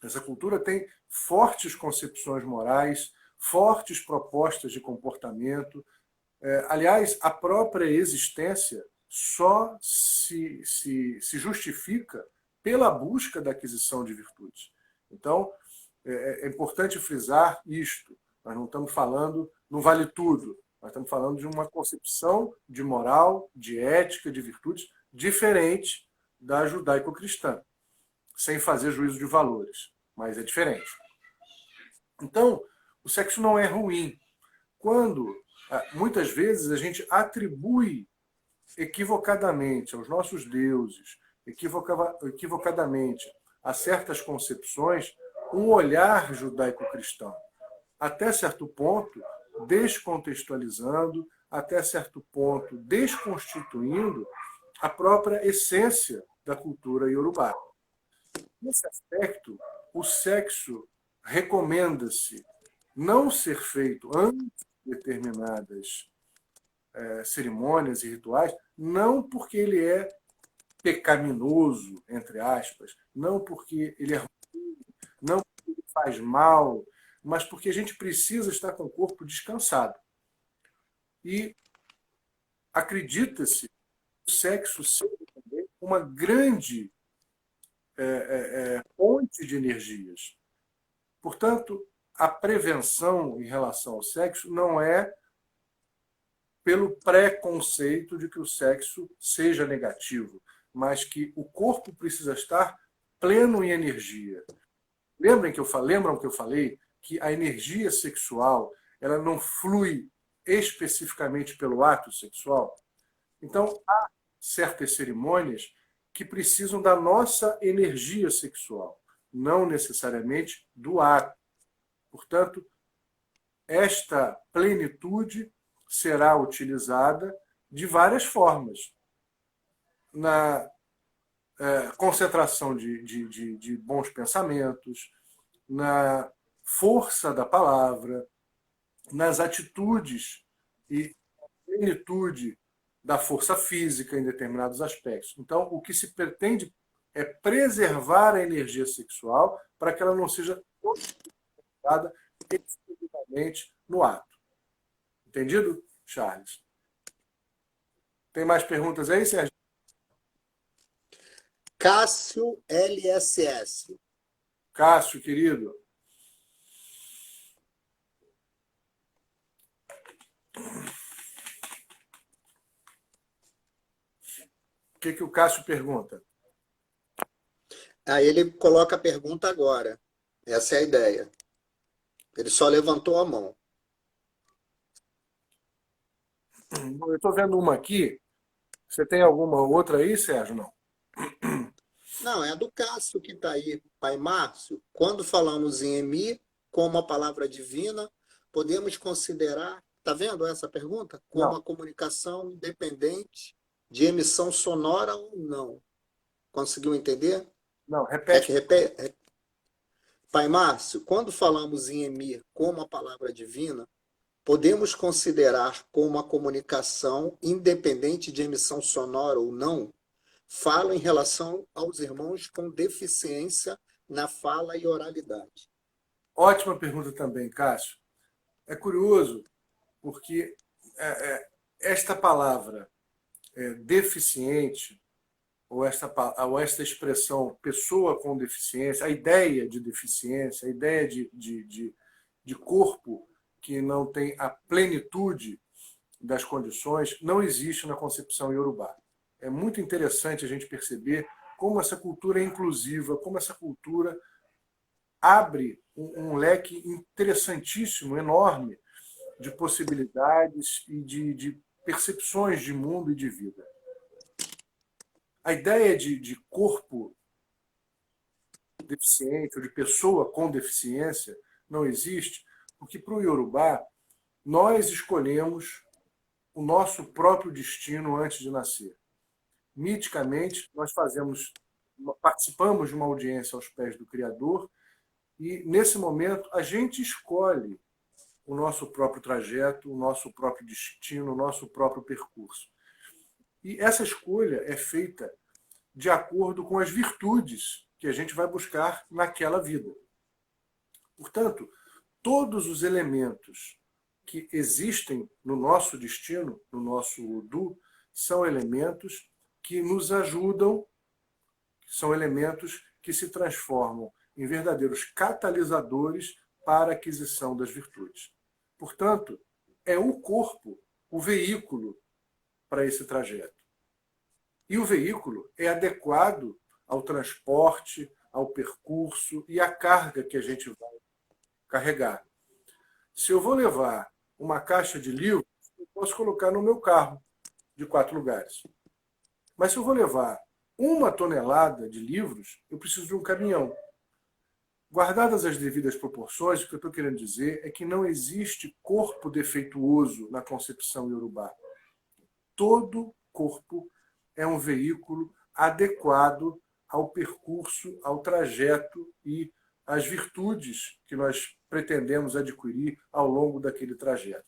Essa cultura tem fortes concepções morais, fortes propostas de comportamento. Aliás, a própria existência só se justifica pela busca da aquisição de virtudes. Então, é importante frisar isto. Nós não estamos falando, não vale tudo. Nós estamos falando de uma concepção de moral, de ética, de virtudes diferente da judaico-cristã, sem fazer juízo de valores, mas é diferente. Então, o sexo não é ruim. Quando, muitas vezes, a gente atribui equivocadamente aos nossos deuses, equivocadamente a certas concepções, um olhar judaico-cristão. Até certo ponto, descontextualizando, até certo ponto, desconstituindo a própria essência da cultura iorubá. Nesse aspecto, o sexo recomenda-se não ser feito antes de determinadas cerimônias e rituais, não porque ele é pecaminoso, entre aspas, não porque ele é ruim, não porque ele faz mal, mas porque a gente precisa estar com o corpo descansado. E acredita-se que o sexo seja também uma grande fonte de energias. Portanto, a prevenção em relação ao sexo não é pelo preconceito de que o sexo seja negativo, mas que o corpo precisa estar pleno em energia. Lembram que eu falei que a energia sexual ela não flui especificamente pelo ato sexual? Então, há certas cerimônias que precisam da nossa energia sexual, não necessariamente do ato. Portanto, esta plenitude será utilizada de várias formas. Na concentração de bons pensamentos, na força da palavra, nas atitudes e plenitude da força física em determinados aspectos. Então, o que se pretende é preservar a energia sexual para que ela não seja utilizada exclusivamente no ato. Entendido, Charles? Tem mais perguntas aí, Sérgio? Cássio LSS. Cássio, querido. O que o Cássio pergunta? Aí ele coloca a pergunta agora. Essa é a ideia. Ele só levantou a mão. Eu estou vendo uma aqui. Você tem alguma outra aí, Sérgio? Não. Não, é a do Cássio que está aí. Pai Márcio, quando falamos em EMI, como a palavra divina, podemos considerar, está vendo essa pergunta? Como Não. a comunicação independente de emissão sonora ou não. Conseguiu entender? Não, Quer que repete. repete? Pai Márcio, quando falamos em EMI como a palavra divina, podemos considerar como a comunicação independente de emissão sonora ou não? Falo em relação aos irmãos com deficiência na fala e oralidade. Ótima pergunta também, Cássio. É curioso, porque esta palavra deficiente, ou esta expressão pessoa com deficiência, a ideia de deficiência, a ideia de corpo que não tem a plenitude das condições, não existe na concepção iorubá. é muito interessante a gente perceber como essa cultura é inclusiva, como essa cultura abre um leque interessantíssimo, enorme, de possibilidades e de percepções de mundo e de vida. A ideia de corpo deficiente ou de pessoa com deficiência não existe, porque para o Iorubá nós escolhemos o nosso próprio destino antes de nascer. Miticamente, nós participamos de uma audiência aos pés do Criador e, nesse momento, a gente escolhe o nosso próprio trajeto, o nosso próprio destino, o nosso próprio percurso. E essa escolha é feita de acordo com as virtudes que a gente vai buscar naquela vida. Portanto, todos os elementos que existem no nosso destino, no nosso Odu, são elementos que nos ajudam, são elementos que se transformam em verdadeiros catalisadores para a aquisição das virtudes. Portanto, é o corpo o veículo para esse trajeto. E o veículo é adequado ao transporte, ao percurso e à carga que a gente vai carregar. Se eu vou levar uma caixa de livros, eu posso colocar no meu carro de 4 lugares. Mas se eu vou levar 1 tonelada de livros, eu preciso de um caminhão. Guardadas as devidas proporções, o que eu estou querendo dizer é que não existe corpo defeituoso na concepção iorubá. Todo corpo é um veículo adequado ao percurso, ao trajeto e às virtudes que nós pretendemos adquirir ao longo daquele trajeto.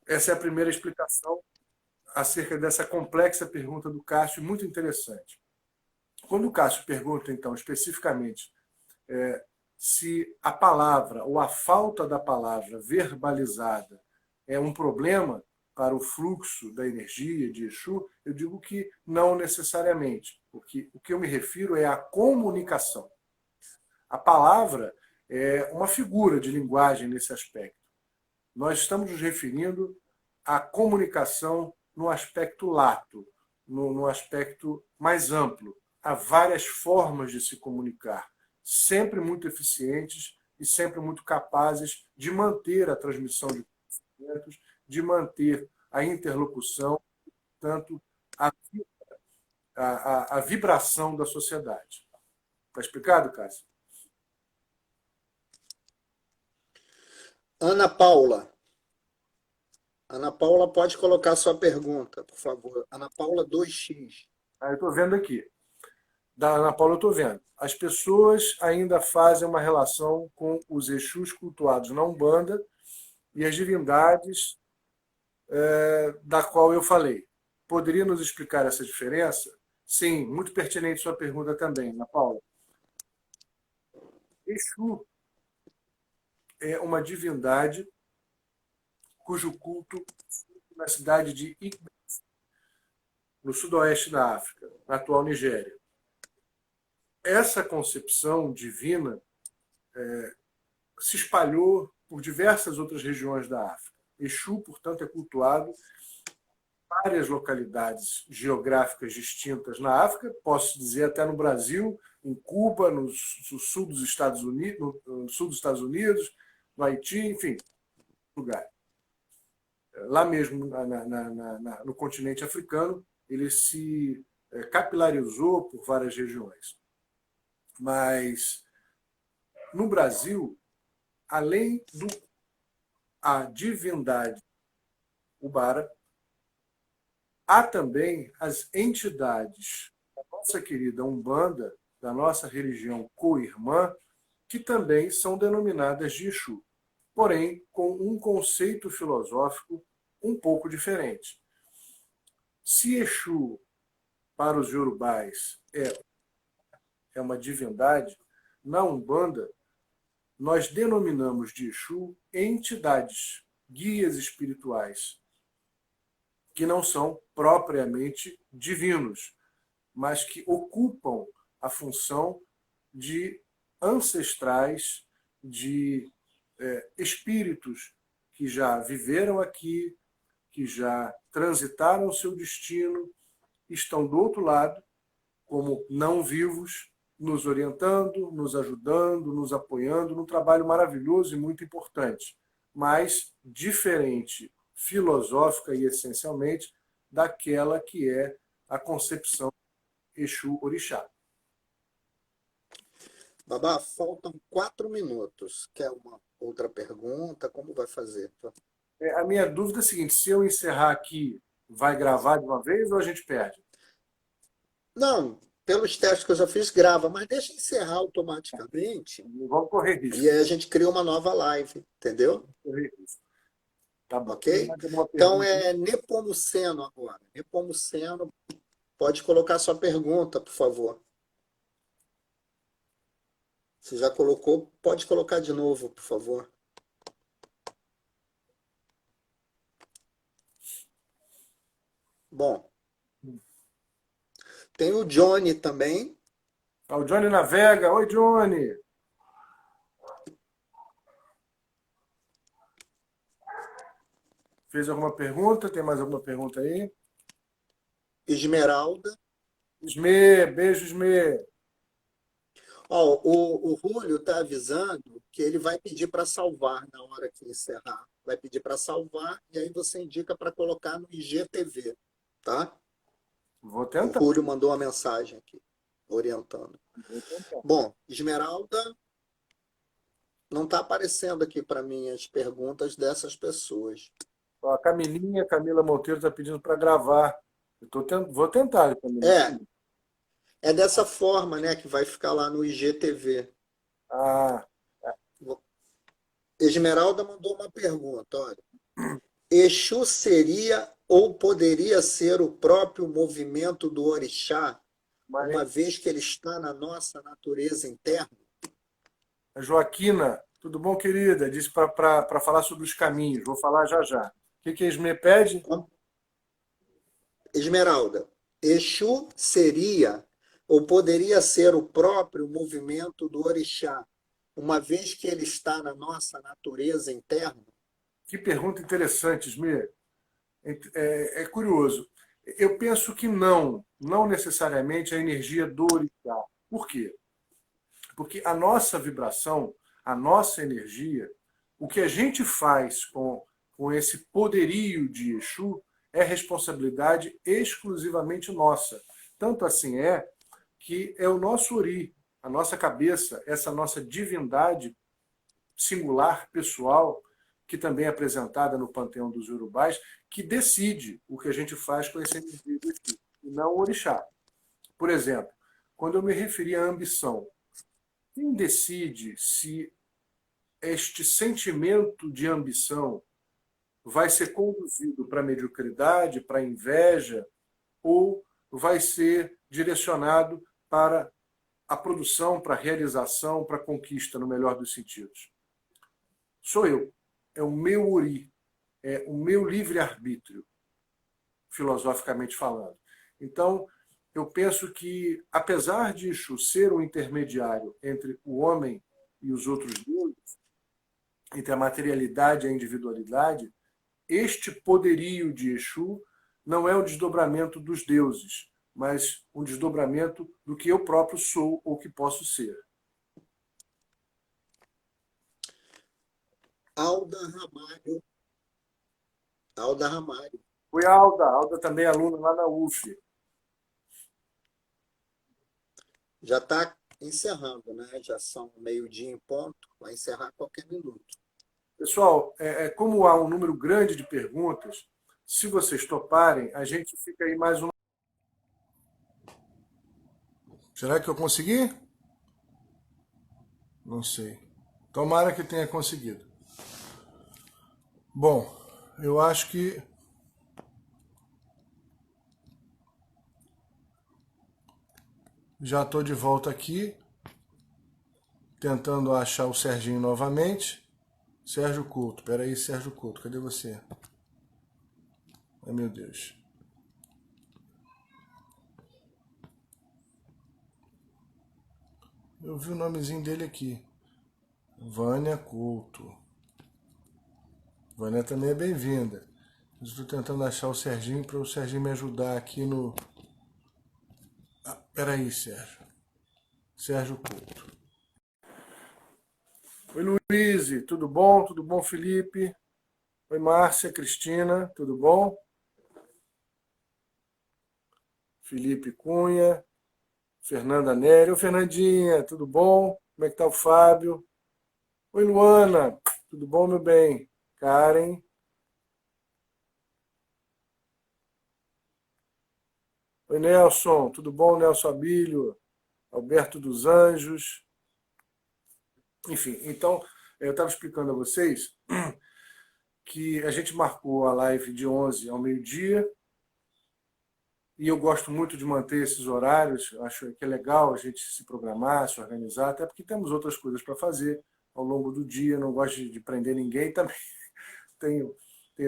Essa é a primeira explicação acerca dessa complexa pergunta do Cássio, muito interessante. Quando o Cássio pergunta, então, especificamente, se a palavra ou a falta da palavra verbalizada é um problema para o fluxo da energia de Exu, eu digo que não necessariamente, porque o que eu me refiro é a comunicação. A palavra é uma figura de linguagem nesse aspecto. Nós estamos nos referindo à comunicação no aspecto lato, no aspecto mais amplo. Há várias formas de se comunicar, sempre muito eficientes e sempre muito capazes de manter a transmissão de conhecimentos, de manter a interlocução, tanto a vibração da sociedade. Está explicado, Cássio? Ana Paula. Ana Paula, pode colocar sua pergunta, por favor. Ana Paula 2x. Eu estou vendo aqui. Da Ana Paula eu estou vendo. As pessoas ainda fazem uma relação com os Exus cultuados na Umbanda e as divindades da qual eu falei. Poderia nos explicar essa diferença? Sim, muito pertinente sua pergunta também, Ana Paula. Exu é uma divindade cujo culto na cidade de Igbe, no sudoeste da África, na atual Nigéria. Essa concepção divina se espalhou por diversas outras regiões da África. Exu, portanto, é cultuado em várias localidades geográficas distintas na África, posso dizer até no Brasil, em Cuba, no sul dos Estados Unidos, no Haiti, enfim, lugar. Lá mesmo no continente africano, ele se capilarizou por várias regiões. Mas no Brasil, além da divindade Ubara, há também as entidades da nossa querida Umbanda, da nossa religião co-irmã, que também são denominadas de Exu, porém com um conceito filosófico um pouco diferente. Se Exu, para os iorubais, é uma divindade, na Umbanda, nós denominamos de Exu entidades, guias espirituais, que não são propriamente divinos, mas que ocupam a função de ancestrais, de espíritos que já viveram aqui, que já transitaram o seu destino estão do outro lado, como não vivos, nos orientando, nos ajudando, nos apoiando num trabalho maravilhoso e muito importante, mas diferente filosófica e essencialmente daquela que é a concepção Exu Orixá. Babá, faltam 4 minutos. Quer uma outra pergunta? Como vai fazer? A minha dúvida é a seguinte: se eu encerrar aqui, vai gravar de uma vez ou a gente perde? Não, pelos testes que eu já fiz, grava, mas deixa encerrar automaticamente Não vamos correr e risco. aí a gente cria uma nova live, entendeu? Correr risco. Tá bom. Tem Ok? mais alguma Então pergunta? é Nepomuceno agora. Nepomuceno, pode colocar sua pergunta, por favor. Você já colocou, pode colocar de novo, por favor. Bom, tem o Johnny também. Ah, o Johnny navega. Oi, Johnny. Fez alguma pergunta? Tem mais alguma pergunta aí? Esmeralda. Sme, beijo, Sme. Ó, o Julio está avisando que ele vai pedir para salvar na hora que encerrar. Vai pedir para salvar e aí você indica para colocar no IGTV, tá? Vou O tentar. Julio mandou uma mensagem aqui, orientando. Vou tentar. Bom, Esmeralda, não está aparecendo aqui para mim as perguntas dessas pessoas. Ó, a Camila Monteiro está pedindo para gravar. Vou tentar, Camila. É dessa forma, né, que vai ficar lá no IGTV. Ah, Esmeralda mandou uma pergunta, olha. Exu seria ou poderia ser o próprio movimento do orixá, mas uma vez que ele está na nossa natureza interna? a Joaquina, tudo bom, querida? Disse para falar sobre os caminhos. Vou falar já já. O que a Esme pede? Esmeralda, Exu seria ou poderia ser o próprio movimento do orixá, uma vez que ele está na nossa natureza interna? Que pergunta interessante, Esme. É curioso. Eu penso que não necessariamente a energia do orixá. Por quê? Porque a nossa vibração, a nossa energia, o que a gente faz com esse poderio de Exu é responsabilidade exclusivamente nossa. Tanto assim é que é o nosso Ori, a nossa cabeça, essa nossa divindade singular, pessoal, que também é apresentada no panteão dos Urubais, que decide o que a gente faz com esse energia do Exu, e não o orixá. Por exemplo, quando eu me referi à ambição, quem decide se este sentimento de ambição vai ser conduzido para a mediocridade, para a inveja, ou vai ser direcionado para a produção, para a realização, para a conquista, no melhor dos sentidos? Sou eu. É o meu Ori. É o meu livre-arbítrio, filosoficamente falando. Então, eu penso que, apesar de Exu ser um intermediário entre o homem e os outros deuses, entre a materialidade e a individualidade, este poderio de Exu não é um desdobramento dos deuses, mas um desdobramento do que eu próprio sou ou que posso ser. Alda Ramalho. Alda Ramalho. Oi, Alda. Alda também é aluna lá na UF. Já está encerrando, né? Já são 12:00 em ponto, vai encerrar a qualquer minuto. Pessoal, como há um número grande de perguntas, se vocês toparem, a gente fica aí mais uma. Será que eu consegui? Não sei. Tomara que tenha conseguido. Bom, eu acho que já estou de volta aqui, tentando achar o Serginho novamente. Sérgio Couto, peraí, Sérgio Couto, cadê você? Ai, meu Deus. Eu vi o nomezinho dele aqui. Vânia Couto. Vânia também é bem-vinda. Estou tentando achar o Serginho para o Serginho me ajudar aqui no Peraí, Sérgio. Sérgio Couto. Oi, Luiz, tudo bom? Tudo bom, Felipe? Oi, Márcia, Cristina, tudo bom? Felipe Cunha, Fernanda Nery. Oi, Fernandinha, tudo bom? Como é que tá o Fábio? Oi, Luana, tudo bom, meu bem? Karen. Oi, Nelson, tudo bom, Nelson Abílio? Alberto dos Anjos. Enfim, então, eu estava explicando a vocês que a gente marcou a live de 11 ao meio-dia, e eu gosto muito de manter esses horários, acho que é legal a gente se programar, se organizar, até porque temos outras coisas para fazer ao longo do dia, não gosto de prender ninguém também, tenho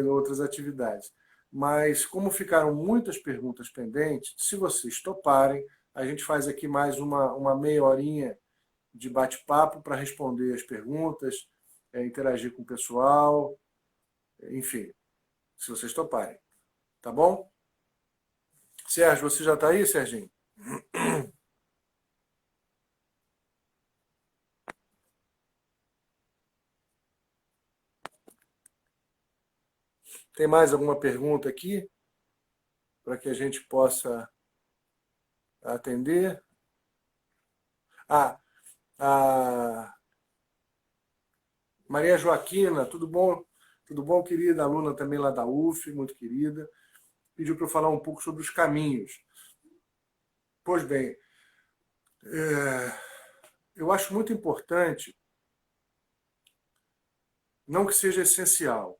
outras atividades. Mas como ficaram muitas perguntas pendentes, se vocês toparem, a gente faz aqui mais uma meia horinha de bate-papo para responder as perguntas, interagir com o pessoal, enfim, se vocês toparem. Tá bom? Sérgio, você já está aí, Serginho? Tem mais alguma pergunta aqui para que a gente possa atender? Ah, a Maria Joaquina, tudo bom? Tudo bom, querida? Aluna também lá da UF, muito querida. Pediu para eu falar um pouco sobre os caminhos. Pois bem, eu acho muito importante, não que seja essencial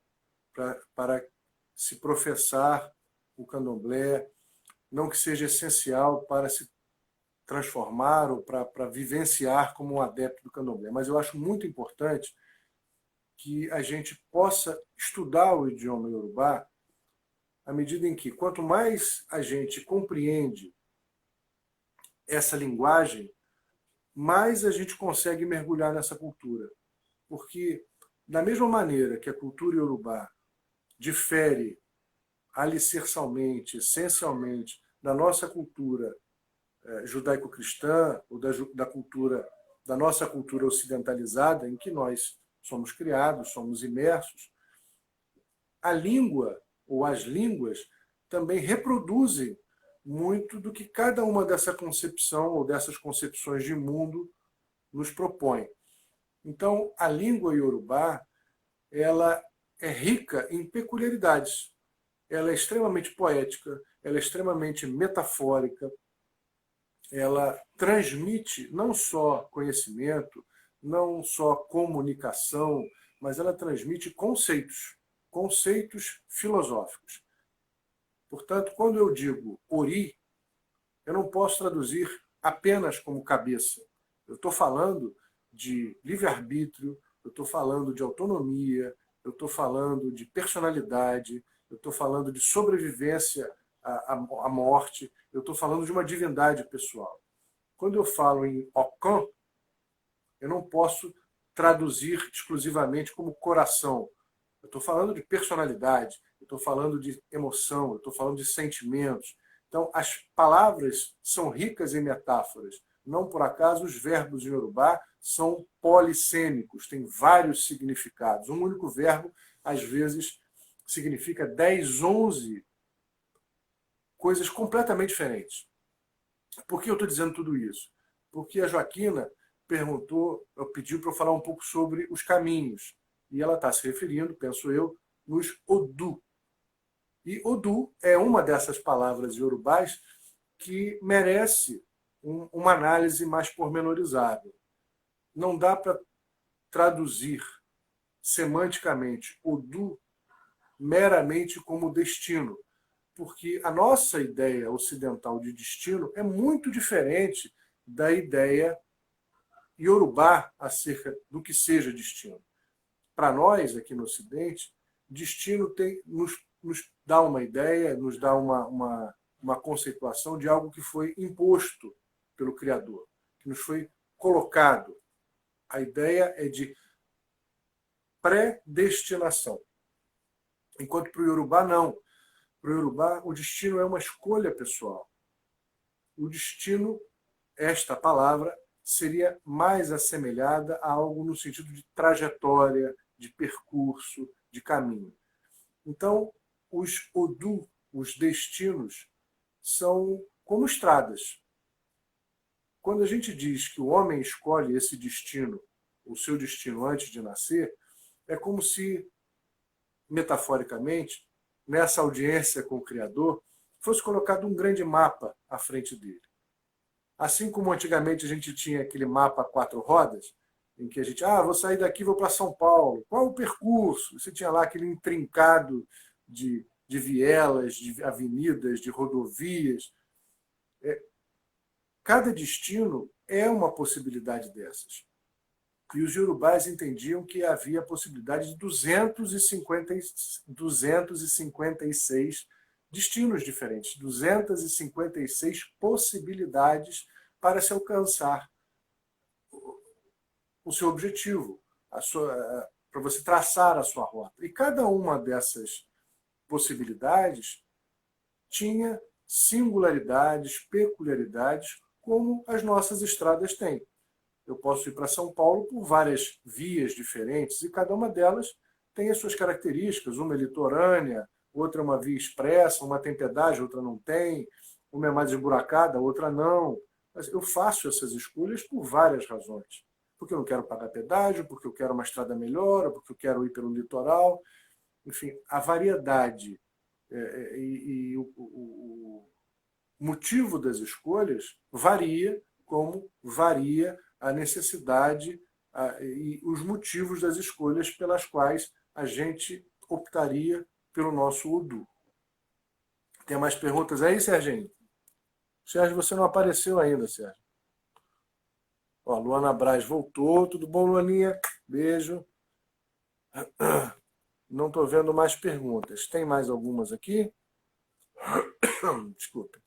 para se professar o candomblé, não que seja essencial para se transformar ou para vivenciar como um adepto do candomblé, mas eu acho muito importante que a gente possa estudar o idioma iorubá à medida em que, quanto mais a gente compreende essa linguagem, mais a gente consegue mergulhar nessa cultura. Porque, da mesma maneira que a cultura iorubá difere alicerçalmente, essencialmente, da nossa cultura judaico-cristã, ou da nossa cultura ocidentalizada, em que nós somos criados, somos imersos, a língua ou as línguas também reproduzem muito do que cada uma dessa concepção ou dessas concepções de mundo nos propõe. Então, a língua iorubá, ela é rica em peculiaridades. Ela é extremamente poética, ela é extremamente metafórica, ela transmite não só conhecimento, não só comunicação, mas ela transmite conceitos filosóficos. Portanto, quando eu digo ori, eu não posso traduzir apenas como cabeça. Eu estou falando de livre-arbítrio, eu estou falando de autonomia, eu estou falando de personalidade, eu estou falando de sobrevivência à morte, eu estou falando de uma divindade pessoal. Quando eu falo em Ocã, eu não posso traduzir exclusivamente como coração. Eu estou falando de personalidade, eu estou falando de emoção, eu estou falando de sentimentos. Então, as palavras são ricas em metáforas. Não por acaso, os verbos em Yorubá são polissêmicos, têm vários significados. Um único verbo, às vezes, significa 10, 11 coisas completamente diferentes. Por que eu estou dizendo tudo isso? Porque a Joaquina pediu para eu falar um pouco sobre os caminhos. E ela está se referindo, penso eu, nos Odu. E Odu é uma dessas palavras iorubais que merece uma análise mais pormenorizada. Não dá para traduzir semanticamente Odu meramente como destino, porque a nossa ideia ocidental de destino é muito diferente da ideia iorubá acerca do que seja destino. Para nós, aqui no Ocidente, destino nos dá uma ideia, nos dá uma conceituação de algo que foi imposto pelo Criador, que nos foi colocado. A ideia é de predestinação. Enquanto para o Iorubá, não. Para o Iorubá, o destino é uma escolha pessoal. o destino, esta palavra, seria mais assemelhada a algo no sentido de trajetória, de percurso, de caminho. Então, os Odu, os destinos, são como estradas. Quando a gente diz que o homem escolhe esse destino, o seu destino antes de nascer, é como se, metaforicamente, nessa audiência com o Criador, fosse colocado um grande mapa à frente dele. Assim como antigamente a gente tinha aquele mapa a 4 rodas, em que a gente, vou sair daqui, vou para São Paulo. Qual o percurso? Você tinha lá aquele intrincado de vielas, de avenidas, de rodovias. Cada destino é uma possibilidade dessas. E os iorubás entendiam que havia a possibilidade de 256 destinos diferentes, 256 possibilidades para se alcançar o seu objetivo, para você traçar a sua rota. E cada uma dessas possibilidades tinha singularidades, peculiaridades, como as nossas estradas têm. Eu posso ir para São Paulo por várias vias diferentes e cada uma delas tem as suas características. Uma é litorânea, outra é uma via expressa, uma tem pedágio, outra não tem, uma é mais esburacada, outra não. Mas eu faço essas escolhas por várias razões. Porque eu não quero pagar pedágio, porque eu quero uma estrada melhor, porque eu quero ir pelo litoral. Enfim, a variedade e o motivo das escolhas varia, como varia a necessidade e os motivos das escolhas pelas quais a gente optaria pelo nosso Odu. Tem mais perguntas aí, Serginho? Sérgio, você não apareceu ainda, Sérgio. Luana Braz voltou. Tudo bom, Luaninha? Beijo. Não estou vendo mais perguntas. Tem mais algumas aqui? Desculpe.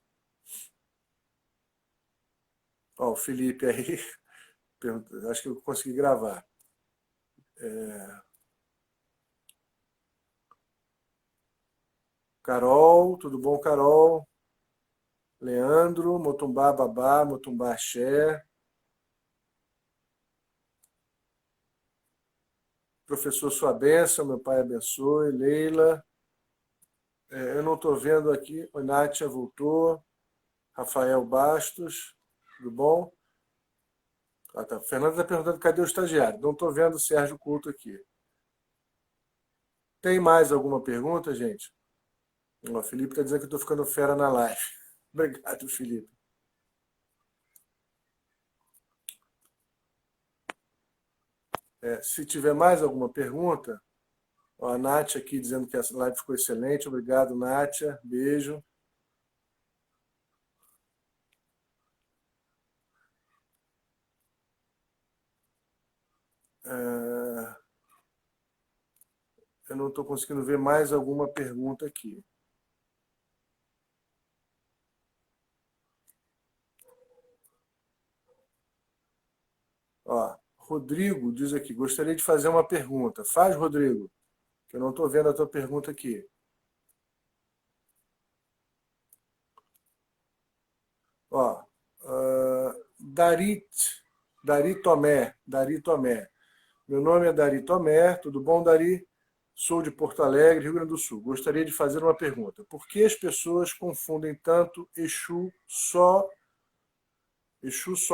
O Felipe aí. Acho que eu consegui gravar. Carol, tudo bom, Carol? Leandro, Motumbá Babá, Motumbá Axé. Professor, sua bênção, meu pai abençoe. Leila. Eu não estou vendo aqui. O Nátia voltou. Rafael Bastos, tudo bom? Tá. Fernando está perguntando cadê o estagiário. Não estou vendo o Sérgio Couto aqui. Tem mais alguma pergunta, gente? O Felipe está dizendo que eu estou ficando fera na live. Obrigado, Felipe. Se tiver mais alguma pergunta, a Nátia aqui dizendo que essa live ficou excelente. Obrigado, Nátia. Beijo. Eu não estou conseguindo ver mais alguma pergunta aqui. Rodrigo diz aqui, gostaria de fazer uma pergunta. Faz, Rodrigo, que eu não estou vendo a tua pergunta aqui. Dari Tomé. Meu nome é Dari Tomé, tudo bom, Dari? Sou de Porto Alegre, Rio Grande do Sul. Gostaria de fazer uma pergunta. Por que as pessoas confundem tanto Exu só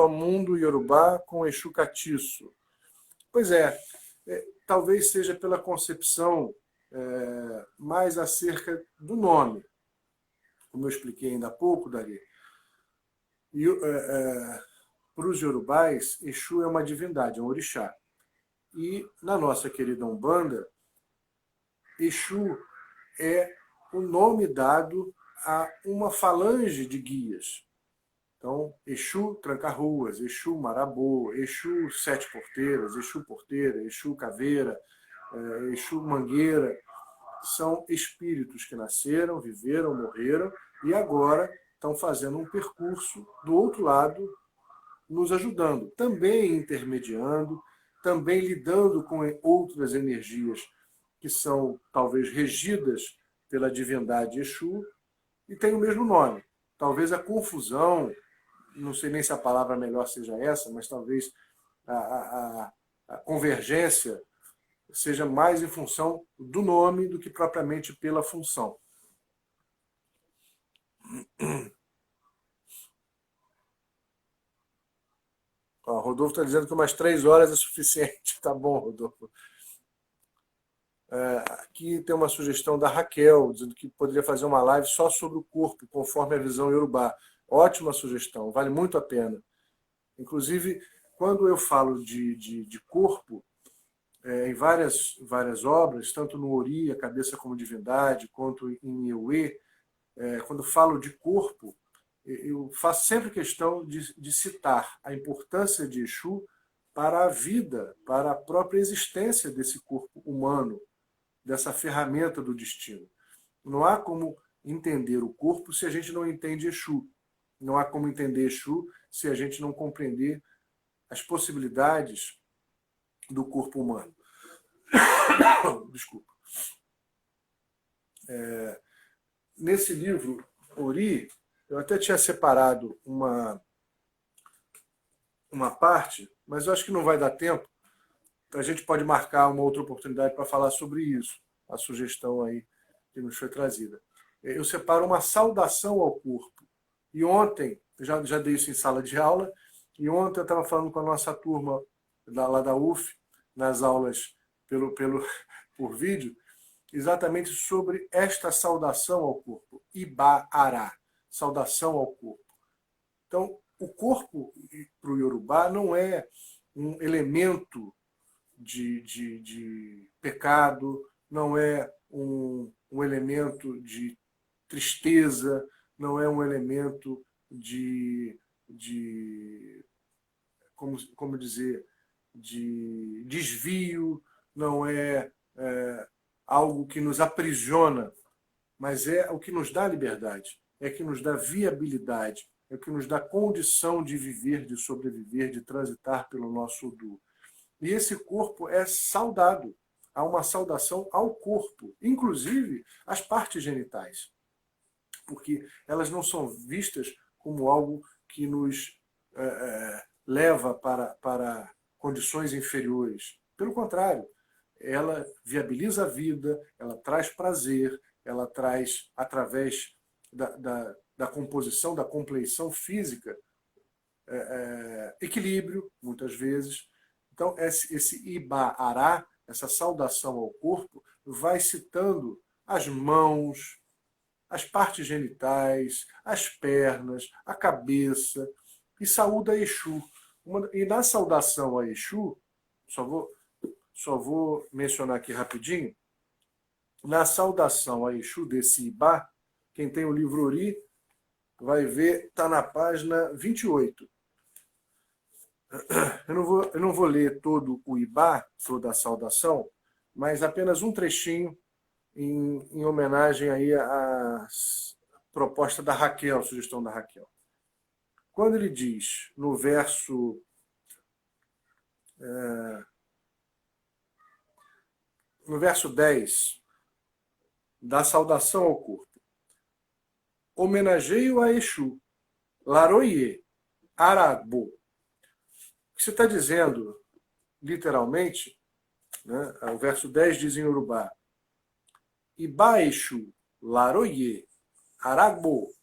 mundo Yorubá com Exu catiço? Pois talvez seja pela concepção mais acerca do nome. Como eu expliquei ainda há pouco, Dari. Para os Yorubais, Exu é uma divindade, é um orixá. E na nossa querida Umbanda, Exu é o nome dado a uma falange de guias. Então, Exu Tranca-Ruas, Exu Marabô, Exu Sete Porteiras, Exu Porteira, Exu Caveira, Exu Mangueira. São espíritos que nasceram, viveram, morreram e agora estão fazendo um percurso do outro lado, nos ajudando, também intermediando, também lidando com outras energias que são talvez regidas pela divindade Exu e tem o mesmo nome. Talvez a confusão não sei nem se a palavra melhor seja essa, mas talvez a convergência seja mais em função do nome do que propriamente pela função. Ó, Rodolfo está dizendo que umas 3 horas é suficiente. Tá bom, Rodolfo. Aqui tem uma sugestão da Raquel, dizendo que poderia fazer uma live só sobre o corpo, conforme a visão iorubá. Ótima sugestão, vale muito a pena. Inclusive, quando eu falo de corpo, em várias obras, tanto no Ori, A Cabeça como Divindade, quanto em Ewe, quando falo de corpo, eu faço sempre questão de citar a importância de Exu para a vida, para a própria existência desse corpo humano, dessa ferramenta do destino. Não há como entender o corpo se a gente não entende Exu. Não há como entender Exu se a gente não compreender as possibilidades do corpo humano. Desculpa. Nesse livro, Ori, eu até tinha separado uma parte, mas eu acho que não vai dar tempo. A gente pode marcar uma outra oportunidade para falar sobre isso, a sugestão aí que nos foi trazida. Eu separo uma saudação ao corpo. E ontem, já dei isso em sala de aula, e ontem eu estava falando com a nossa turma lá da UF, nas aulas por vídeo, exatamente sobre esta saudação ao corpo, Iba-Ará, saudação ao corpo. Então, o corpo, para o Iorubá, não é um elemento de pecado, não é um elemento de tristeza, não é um elemento como dizer, de desvio, não é algo que nos aprisiona, mas é o que nos dá liberdade, é o que nos dá viabilidade, é o que nos dá condição de viver, de sobreviver, de transitar pelo nosso Odu. E esse corpo é saudado. Há uma saudação ao corpo, inclusive as partes genitais, porque elas não são vistas como algo que nos leva para condições inferiores. Pelo contrário, ela viabiliza a vida, ela traz prazer, ela traz, através da composição, da compleição física, equilíbrio, muitas vezes. Então, esse Iba-Ará, essa saudação ao corpo, vai citando as mãos, as partes genitais, as pernas, a cabeça, e saúda Exu. E na saudação a Exu, só vou mencionar aqui rapidinho, na saudação a Exu desse Ibá, quem tem o livro Ori vai ver, está na página 28. Eu não vou ler todo o Ibá, toda a saudação, mas apenas um trechinho em homenagem aí à proposta da Raquel, a sugestão da Raquel. Quando ele diz, no verso 10, da saudação ao corpo, homenageio a Exu, Laroye, Aragbo. O que você está dizendo, literalmente, né? O verso 10 diz em Urubá, Iba Exu, Laroye, Aragbo.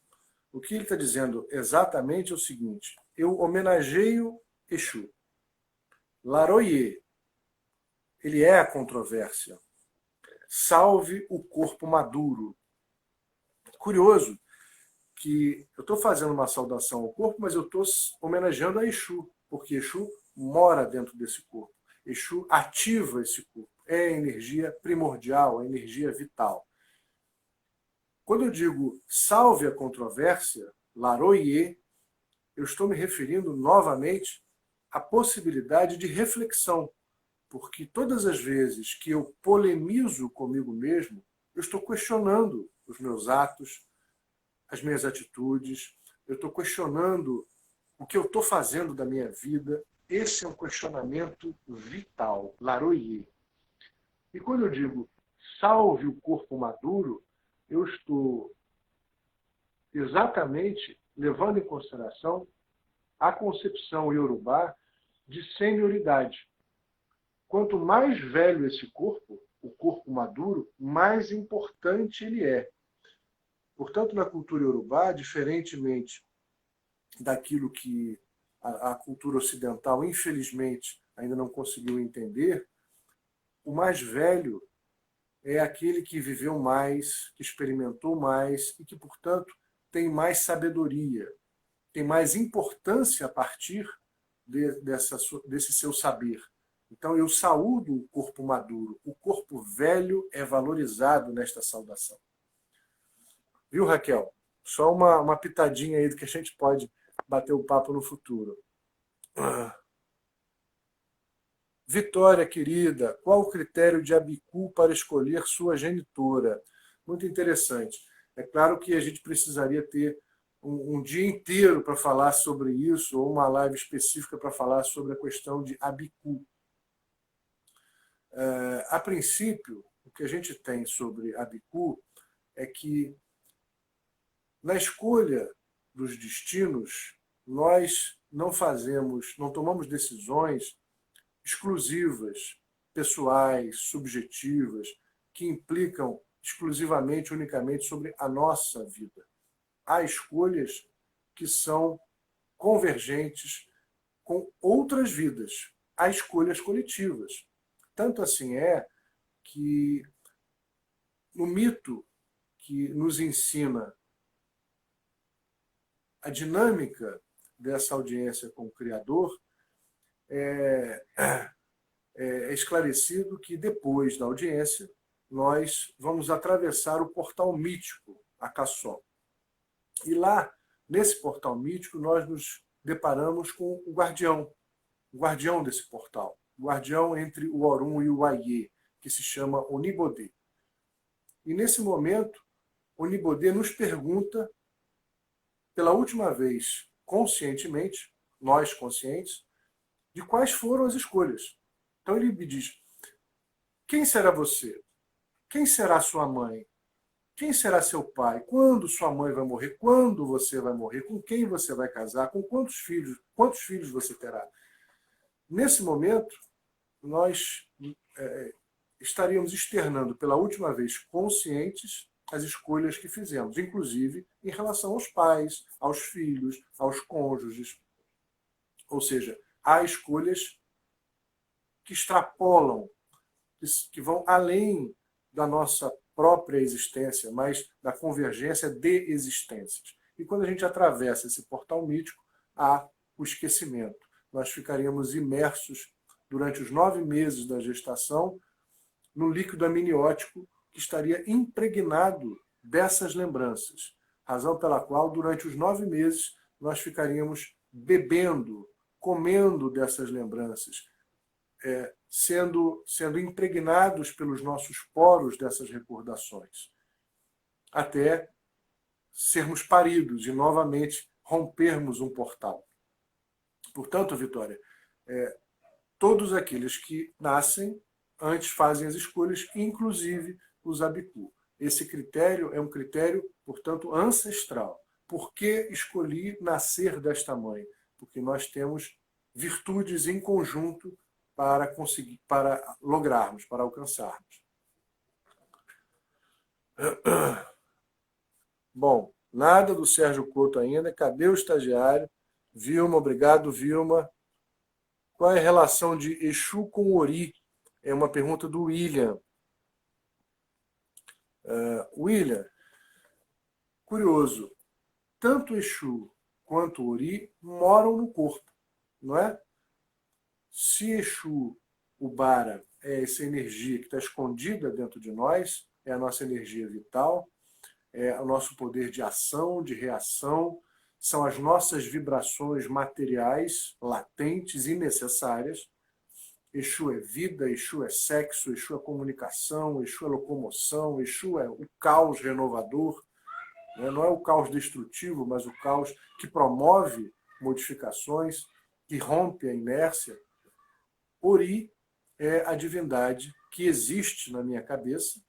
O que ele está dizendo exatamente é o seguinte: eu homenageio Exu. Laroye, ele é a controvérsia. Salve o corpo maduro. Curioso que eu estou fazendo uma saudação ao corpo, mas eu estou homenageando a Exu, porque Exu mora dentro desse corpo. Exu ativa esse corpo. É a energia primordial, a energia vital. Quando eu digo salve a controvérsia, Laroye, eu estou me referindo novamente à possibilidade de reflexão, porque todas as vezes que eu polemizo comigo mesmo, eu estou questionando os meus atos, as minhas atitudes, eu estou questionando o que eu estou fazendo da minha vida. Esse é um questionamento vital, Laroye. E quando eu digo salve o corpo maduro, eu estou exatamente levando em consideração a concepção iorubá de senioridade. Quanto mais velho esse corpo, o corpo maduro, mais importante ele é. Portanto, na cultura iorubá, diferentemente daquilo que a cultura ocidental, infelizmente, ainda não conseguiu entender, o mais velho é aquele que viveu mais, que experimentou mais e que, portanto, tem mais sabedoria, tem mais importância a partir desse seu saber. Então, eu saúdo o corpo maduro. O corpo velho é valorizado nesta saudação. Viu, Raquel? Só uma pitadinha aí do que a gente pode bater o papo no futuro. Vitória, querida, qual o critério de Abicu para escolher sua genitora? Muito interessante. É claro que a gente precisaria ter um dia inteiro para falar sobre isso, ou uma live específica para falar sobre a questão de Abicu. A princípio, o que a gente tem sobre Abicu é que, na escolha dos destinos, nós não tomamos decisões exclusivas, pessoais, subjetivas, que implicam exclusivamente, unicamente sobre a nossa vida. Há escolhas que são convergentes com outras vidas. Há escolhas coletivas. Tanto assim é que no mito que nos ensina a dinâmica dessa audiência com o Criador, é esclarecido que depois da audiência nós vamos atravessar o portal mítico, a Cassó. E lá, nesse portal mítico, nós nos deparamos com o guardião desse portal, o guardião entre o Orum e o Aie, que se chama Onibodê. E nesse momento, Onibodê nos pergunta, pela última vez, conscientemente, nós conscientes, de quais foram as escolhas. Então ele me diz: quem será você? Quem será sua mãe? Quem será seu pai? Quando sua mãe vai morrer? Quando você vai morrer? Com quem você vai casar? Com quantos filhos? Quantos filhos você terá? Nesse momento, nós estaríamos externando pela última vez conscientes as escolhas que fizemos, inclusive em relação aos pais, aos filhos, aos cônjuges. Ou seja, há escolhas que extrapolam, que vão além da nossa própria existência, mas da convergência de existências. E quando a gente atravessa esse portal mítico, há o esquecimento. Nós ficaríamos imersos durante os 9 meses da gestação no líquido amniótico que estaria impregnado dessas lembranças, razão pela qual, durante os 9 meses, nós ficaríamos bebendo, comendo dessas lembranças, sendo impregnados pelos nossos poros dessas recordações, até sermos paridos e novamente rompermos um portal. Portanto, Vitória, todos aqueles que nascem antes fazem as escolhas, inclusive os Abicu. Esse critério é um critério, portanto, ancestral. Por que escolhi nascer desta mãe? Porque nós temos virtudes em conjunto para lograrmos, para alcançarmos. Bom, nada do Sérgio Couto ainda. Cadê o estagiário? Vilma, obrigado, Vilma. Qual é a relação de Exu com Ori? É uma pergunta do William. William, curioso, tanto Exu quanto Ori moram no corpo, não é? Se Exu, o Bara, é essa energia que está escondida dentro de nós, é a nossa energia vital, é o nosso poder de ação, de reação, são as nossas vibrações materiais, latentes e necessárias. Exu é vida, Exu é sexo, Exu é comunicação, Exu é locomoção, Exu é o caos renovador. Não é o caos destrutivo, mas o caos que promove modificações, que rompe a inércia. Ori é a divindade que existe na minha cabeça,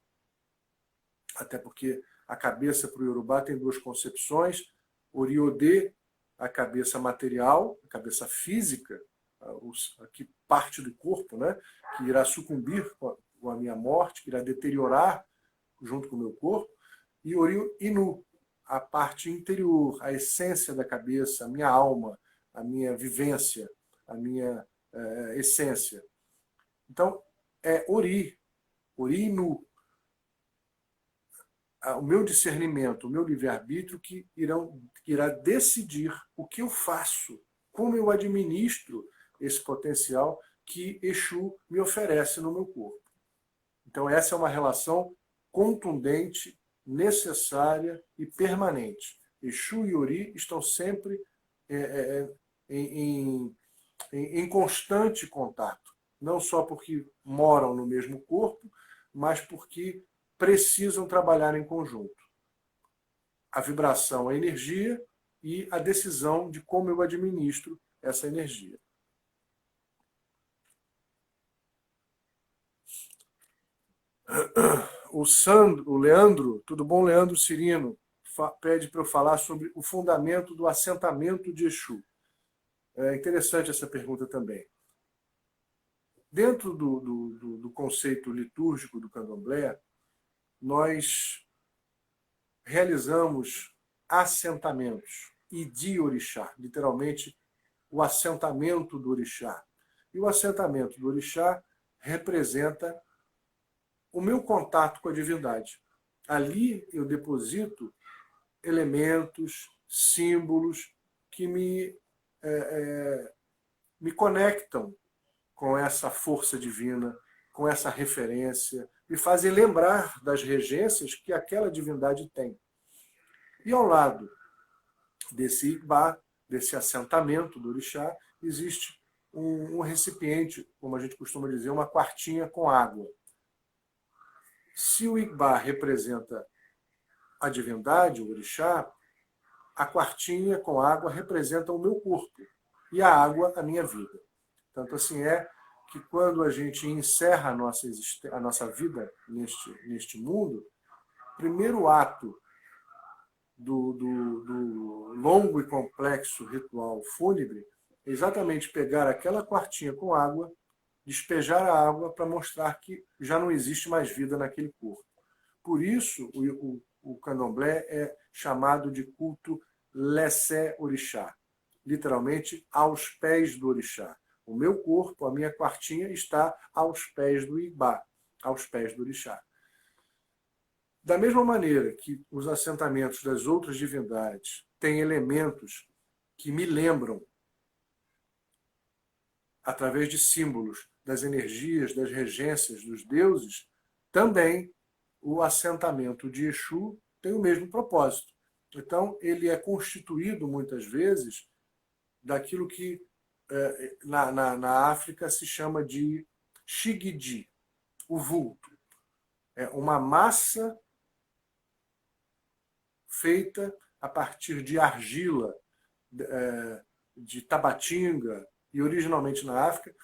até porque a cabeça para o Iorubá tem 2 concepções, Ori-Odê a cabeça material, a cabeça física, que parte do corpo, né, que irá sucumbir com a minha morte, que irá deteriorar junto com o meu corpo, e Ori Inu, a parte interior, a essência da cabeça, a minha alma, a minha vivência, a minha essência. Então, é Ori Inu, o meu discernimento, o meu livre-arbítrio que irá decidir o que eu faço, como eu administro esse potencial que Exu me oferece no meu corpo. Então, essa é uma relação contundente, necessária e permanente. Exu e Ori estão sempre em constante contato, não só porque moram no mesmo corpo, mas porque precisam trabalhar em conjunto. A vibração, a energia e a decisão de como eu administro essa energia. O Leandro, tudo bom, Leandro Cirino, pede para eu falar sobre o fundamento do assentamento de Exu. É interessante essa pergunta também. Dentro do conceito litúrgico do candomblé, nós realizamos assentamentos e de orixá, literalmente o assentamento do orixá. E o assentamento do orixá representa o meu contato com a divindade. Ali eu deposito elementos, símbolos que me conectam com essa força divina, com essa referência, me fazem lembrar das regências que aquela divindade tem. E ao lado desse Igbá, desse assentamento do orixá, existe um recipiente, como a gente costuma dizer, uma quartinha com água. Se o Igbá representa a divindade, o orixá, a quartinha com água representa o meu corpo e a água a minha vida. Tanto assim é que quando a gente encerra a nossa vida neste mundo, o primeiro ato do longo e complexo ritual fúnebre é exatamente pegar aquela quartinha com água, despejar a água para mostrar que já não existe mais vida naquele corpo. Por isso, o candomblé é chamado de culto Lessé Orixá, literalmente aos pés do orixá. O meu corpo, a minha quartinha, está aos pés do Igbá, aos pés do orixá. Da mesma maneira que os assentamentos das outras divindades têm elementos que me lembram, através de símbolos, das energias, das regências dos deuses, também o assentamento de Exu tem o mesmo propósito. Então, ele é constituído, muitas vezes, daquilo que na África se chama de shigidi, o vulto. É uma massa feita a partir de argila, de tabatinga, e originalmente na África,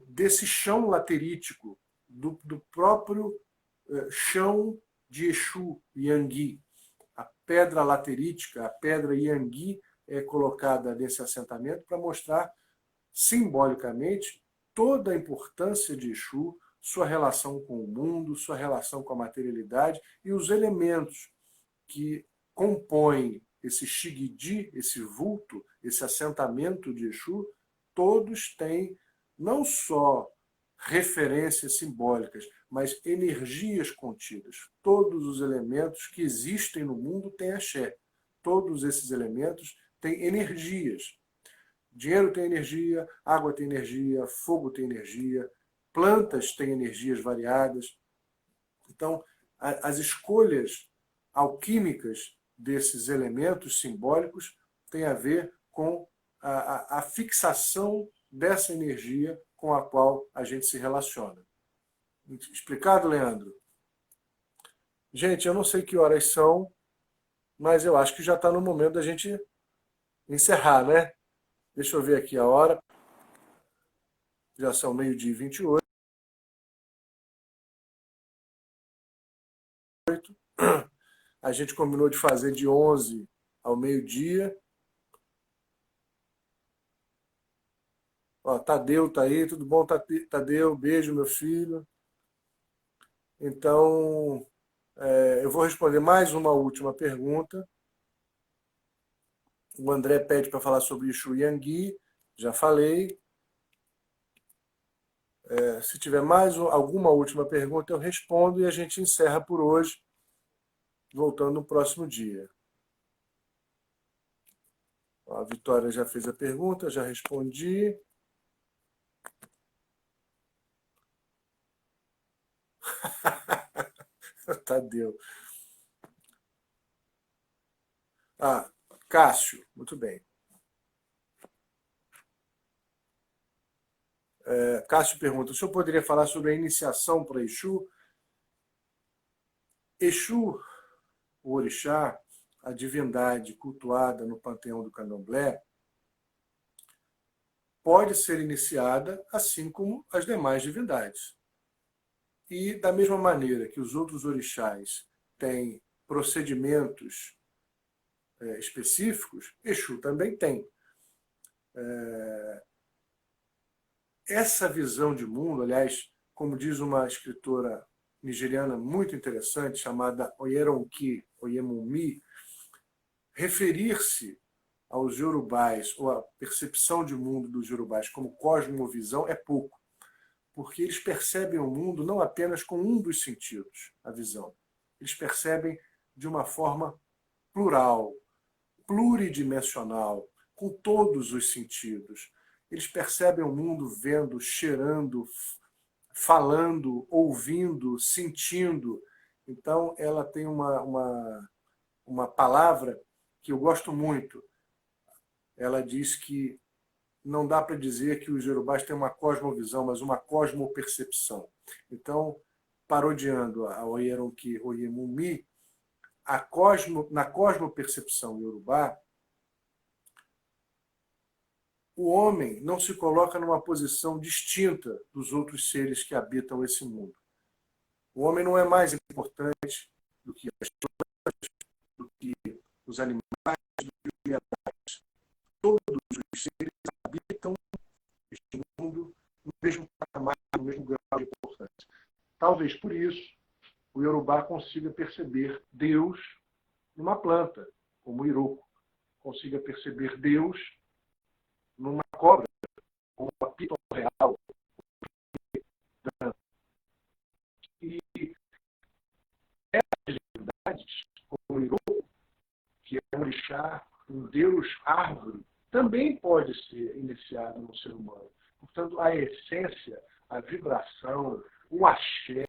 desse chão laterítico, do próprio chão de Exu, Yangui. A pedra laterítica, a pedra Yangui, é colocada nesse assentamento para mostrar simbolicamente toda a importância de Exu, sua relação com o mundo, sua relação com a materialidade e os elementos que compõem esse shigidi, esse vulto, esse assentamento de Exu, todos têm não só referências simbólicas, mas energias contidas. Todos os elementos que existem no mundo têm axé. Todos esses elementos têm energias. Dinheiro tem energia, água tem energia, fogo tem energia, plantas têm energias variadas. Então, as escolhas alquímicas desses elementos simbólicos têm a ver com a fixação dessa energia com a qual a gente se relaciona. Explicado, Leandro? Gente, eu não sei que horas são, mas eu acho que já está no momento da gente encerrar, né? Deixa eu ver aqui a hora. Já são 12h28. A gente combinou de fazer de 11 ao meio-dia. Ó, Tadeu tá aí, tudo bom, Tadeu? Beijo, meu filho. Então, eu vou responder mais uma última pergunta. O André pede para falar sobre Exu Yangui, já falei. Se tiver mais alguma última pergunta, eu respondo e a gente encerra por hoje, voltando no próximo dia. A Vitória já fez a pergunta, já respondi. Tadeu. Cássio, muito bem. Cássio pergunta, o senhor poderia falar sobre a iniciação para Exu? Exu, o orixá, a divindade cultuada no panteão do Candomblé, pode ser iniciada assim como as demais divindades. E da mesma maneira que os outros orixás têm procedimentos específicos, Exu também tem. Essa visão de mundo, aliás, como diz uma escritora nigeriana muito interessante, chamada Oyeronki Oyemumi, referir-se aos Yorubais, ou a percepção de mundo dos Yorubais como cosmovisão, é pouco, porque eles percebem o mundo não apenas com um dos sentidos, a visão. Eles percebem de uma forma plural, pluridimensional, com todos os sentidos. Eles percebem o mundo vendo, cheirando, falando, ouvindo, sentindo. Então, ela tem uma palavra que eu gosto muito. Ela diz que não dá para dizer que os Yorubás têm uma cosmovisão, mas uma cosmopercepção. Então, parodiando a Oyeronki Oyemumi, na cosmopercepção iorubá, o homem não se coloca numa posição distinta dos outros seres que habitam esse mundo. O homem não é mais importante do que as plantas, do que os animais, do que os vegetais. Todos os seres habitam este mundo no mesmo patamar, no mesmo grau de importância. Talvez por isso o Yorubá consiga perceber Deus numa planta, como o Iroko, consiga perceber Deus numa cobra, como a piton real. E essas divindades, como o Iroko, que é um orixá, um deus árvore, também pode ser iniciado no ser humano. Portanto, a essência, a vibração, o axé,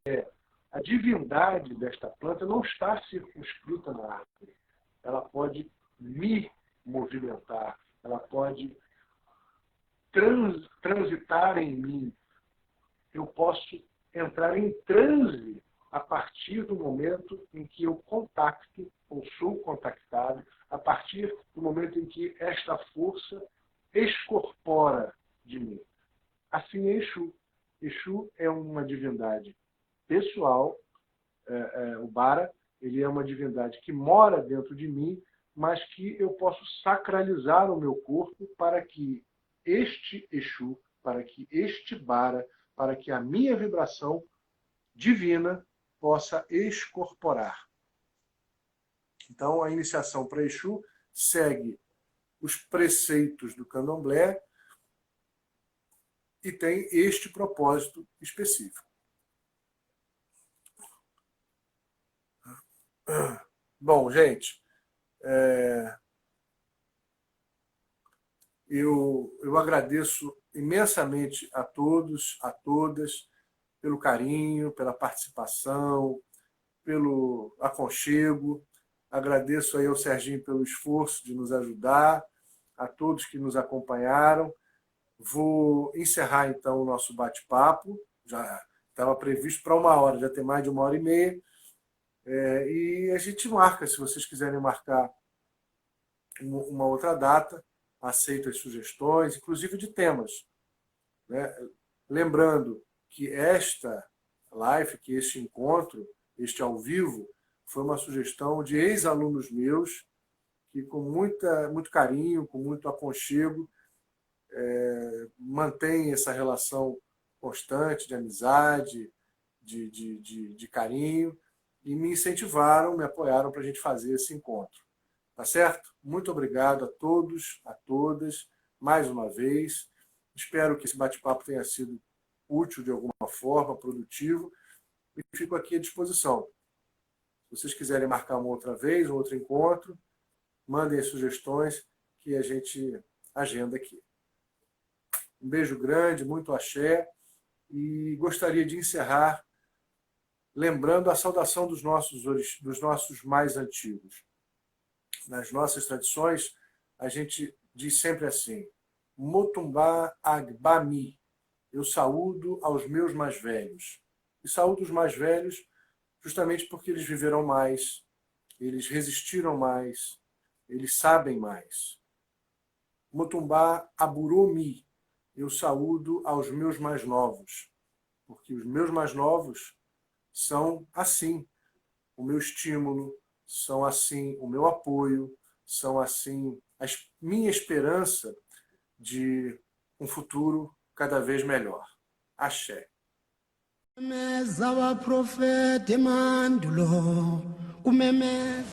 a divindade desta planta não está circunscrita na árvore. Ela pode me movimentar, ela pode transitar em mim. Eu posso entrar em transe a partir do momento em que eu contacto, ou sou contactado, a partir do momento em que esta força excorpora de mim. Assim é Exu. Exu é uma divindade pessoal, o Bara, ele é uma divindade que mora dentro de mim, mas que eu posso sacralizar o meu corpo para que este Exu, para que este Bara, para que a minha vibração divina possa excorporar. Então, a iniciação para Exu segue os preceitos do Candomblé e tem este propósito específico. Bom, gente, eu agradeço imensamente a todos, a todas, pelo carinho, pela participação, pelo aconchego. Agradeço aí ao Serginho pelo esforço de nos ajudar, a todos que nos acompanharam. Vou encerrar, então, o nosso bate-papo. Já estava previsto para 1 hora, já tem mais de 1h30. E a gente marca, se vocês quiserem marcar uma outra data, aceito as sugestões, inclusive de temas. Né? Lembrando que esta live, que este encontro, este ao vivo, foi uma sugestão de ex-alunos meus, que com muito carinho, com muito aconchego, mantêm essa relação constante de amizade, de carinho, e me incentivaram, me apoiaram para a gente fazer esse encontro. Tá certo? Muito obrigado a todos, a todas, mais uma vez. Espero que esse bate-papo tenha sido útil de alguma forma, produtivo, e fico aqui à disposição. Se vocês quiserem marcar uma outra vez, um outro encontro, mandem as sugestões que a gente agenda aqui. Um beijo grande, muito axé, e gostaria de encerrar lembrando a saudação dos nossos mais antigos. Nas nossas tradições, a gente diz sempre assim: Motumbá Agbami, eu saúdo aos meus mais velhos. E saúdo os mais velhos justamente porque eles viveram mais, eles resistiram mais, eles sabem mais. Motumbá Aburomi, eu saúdo aos meus mais novos, porque os meus mais novos são assim o meu estímulo, são assim o meu apoio, são assim a minha esperança de um futuro cada vez melhor. Axé. Kumemeza abaprofeti mandulo, kumemeza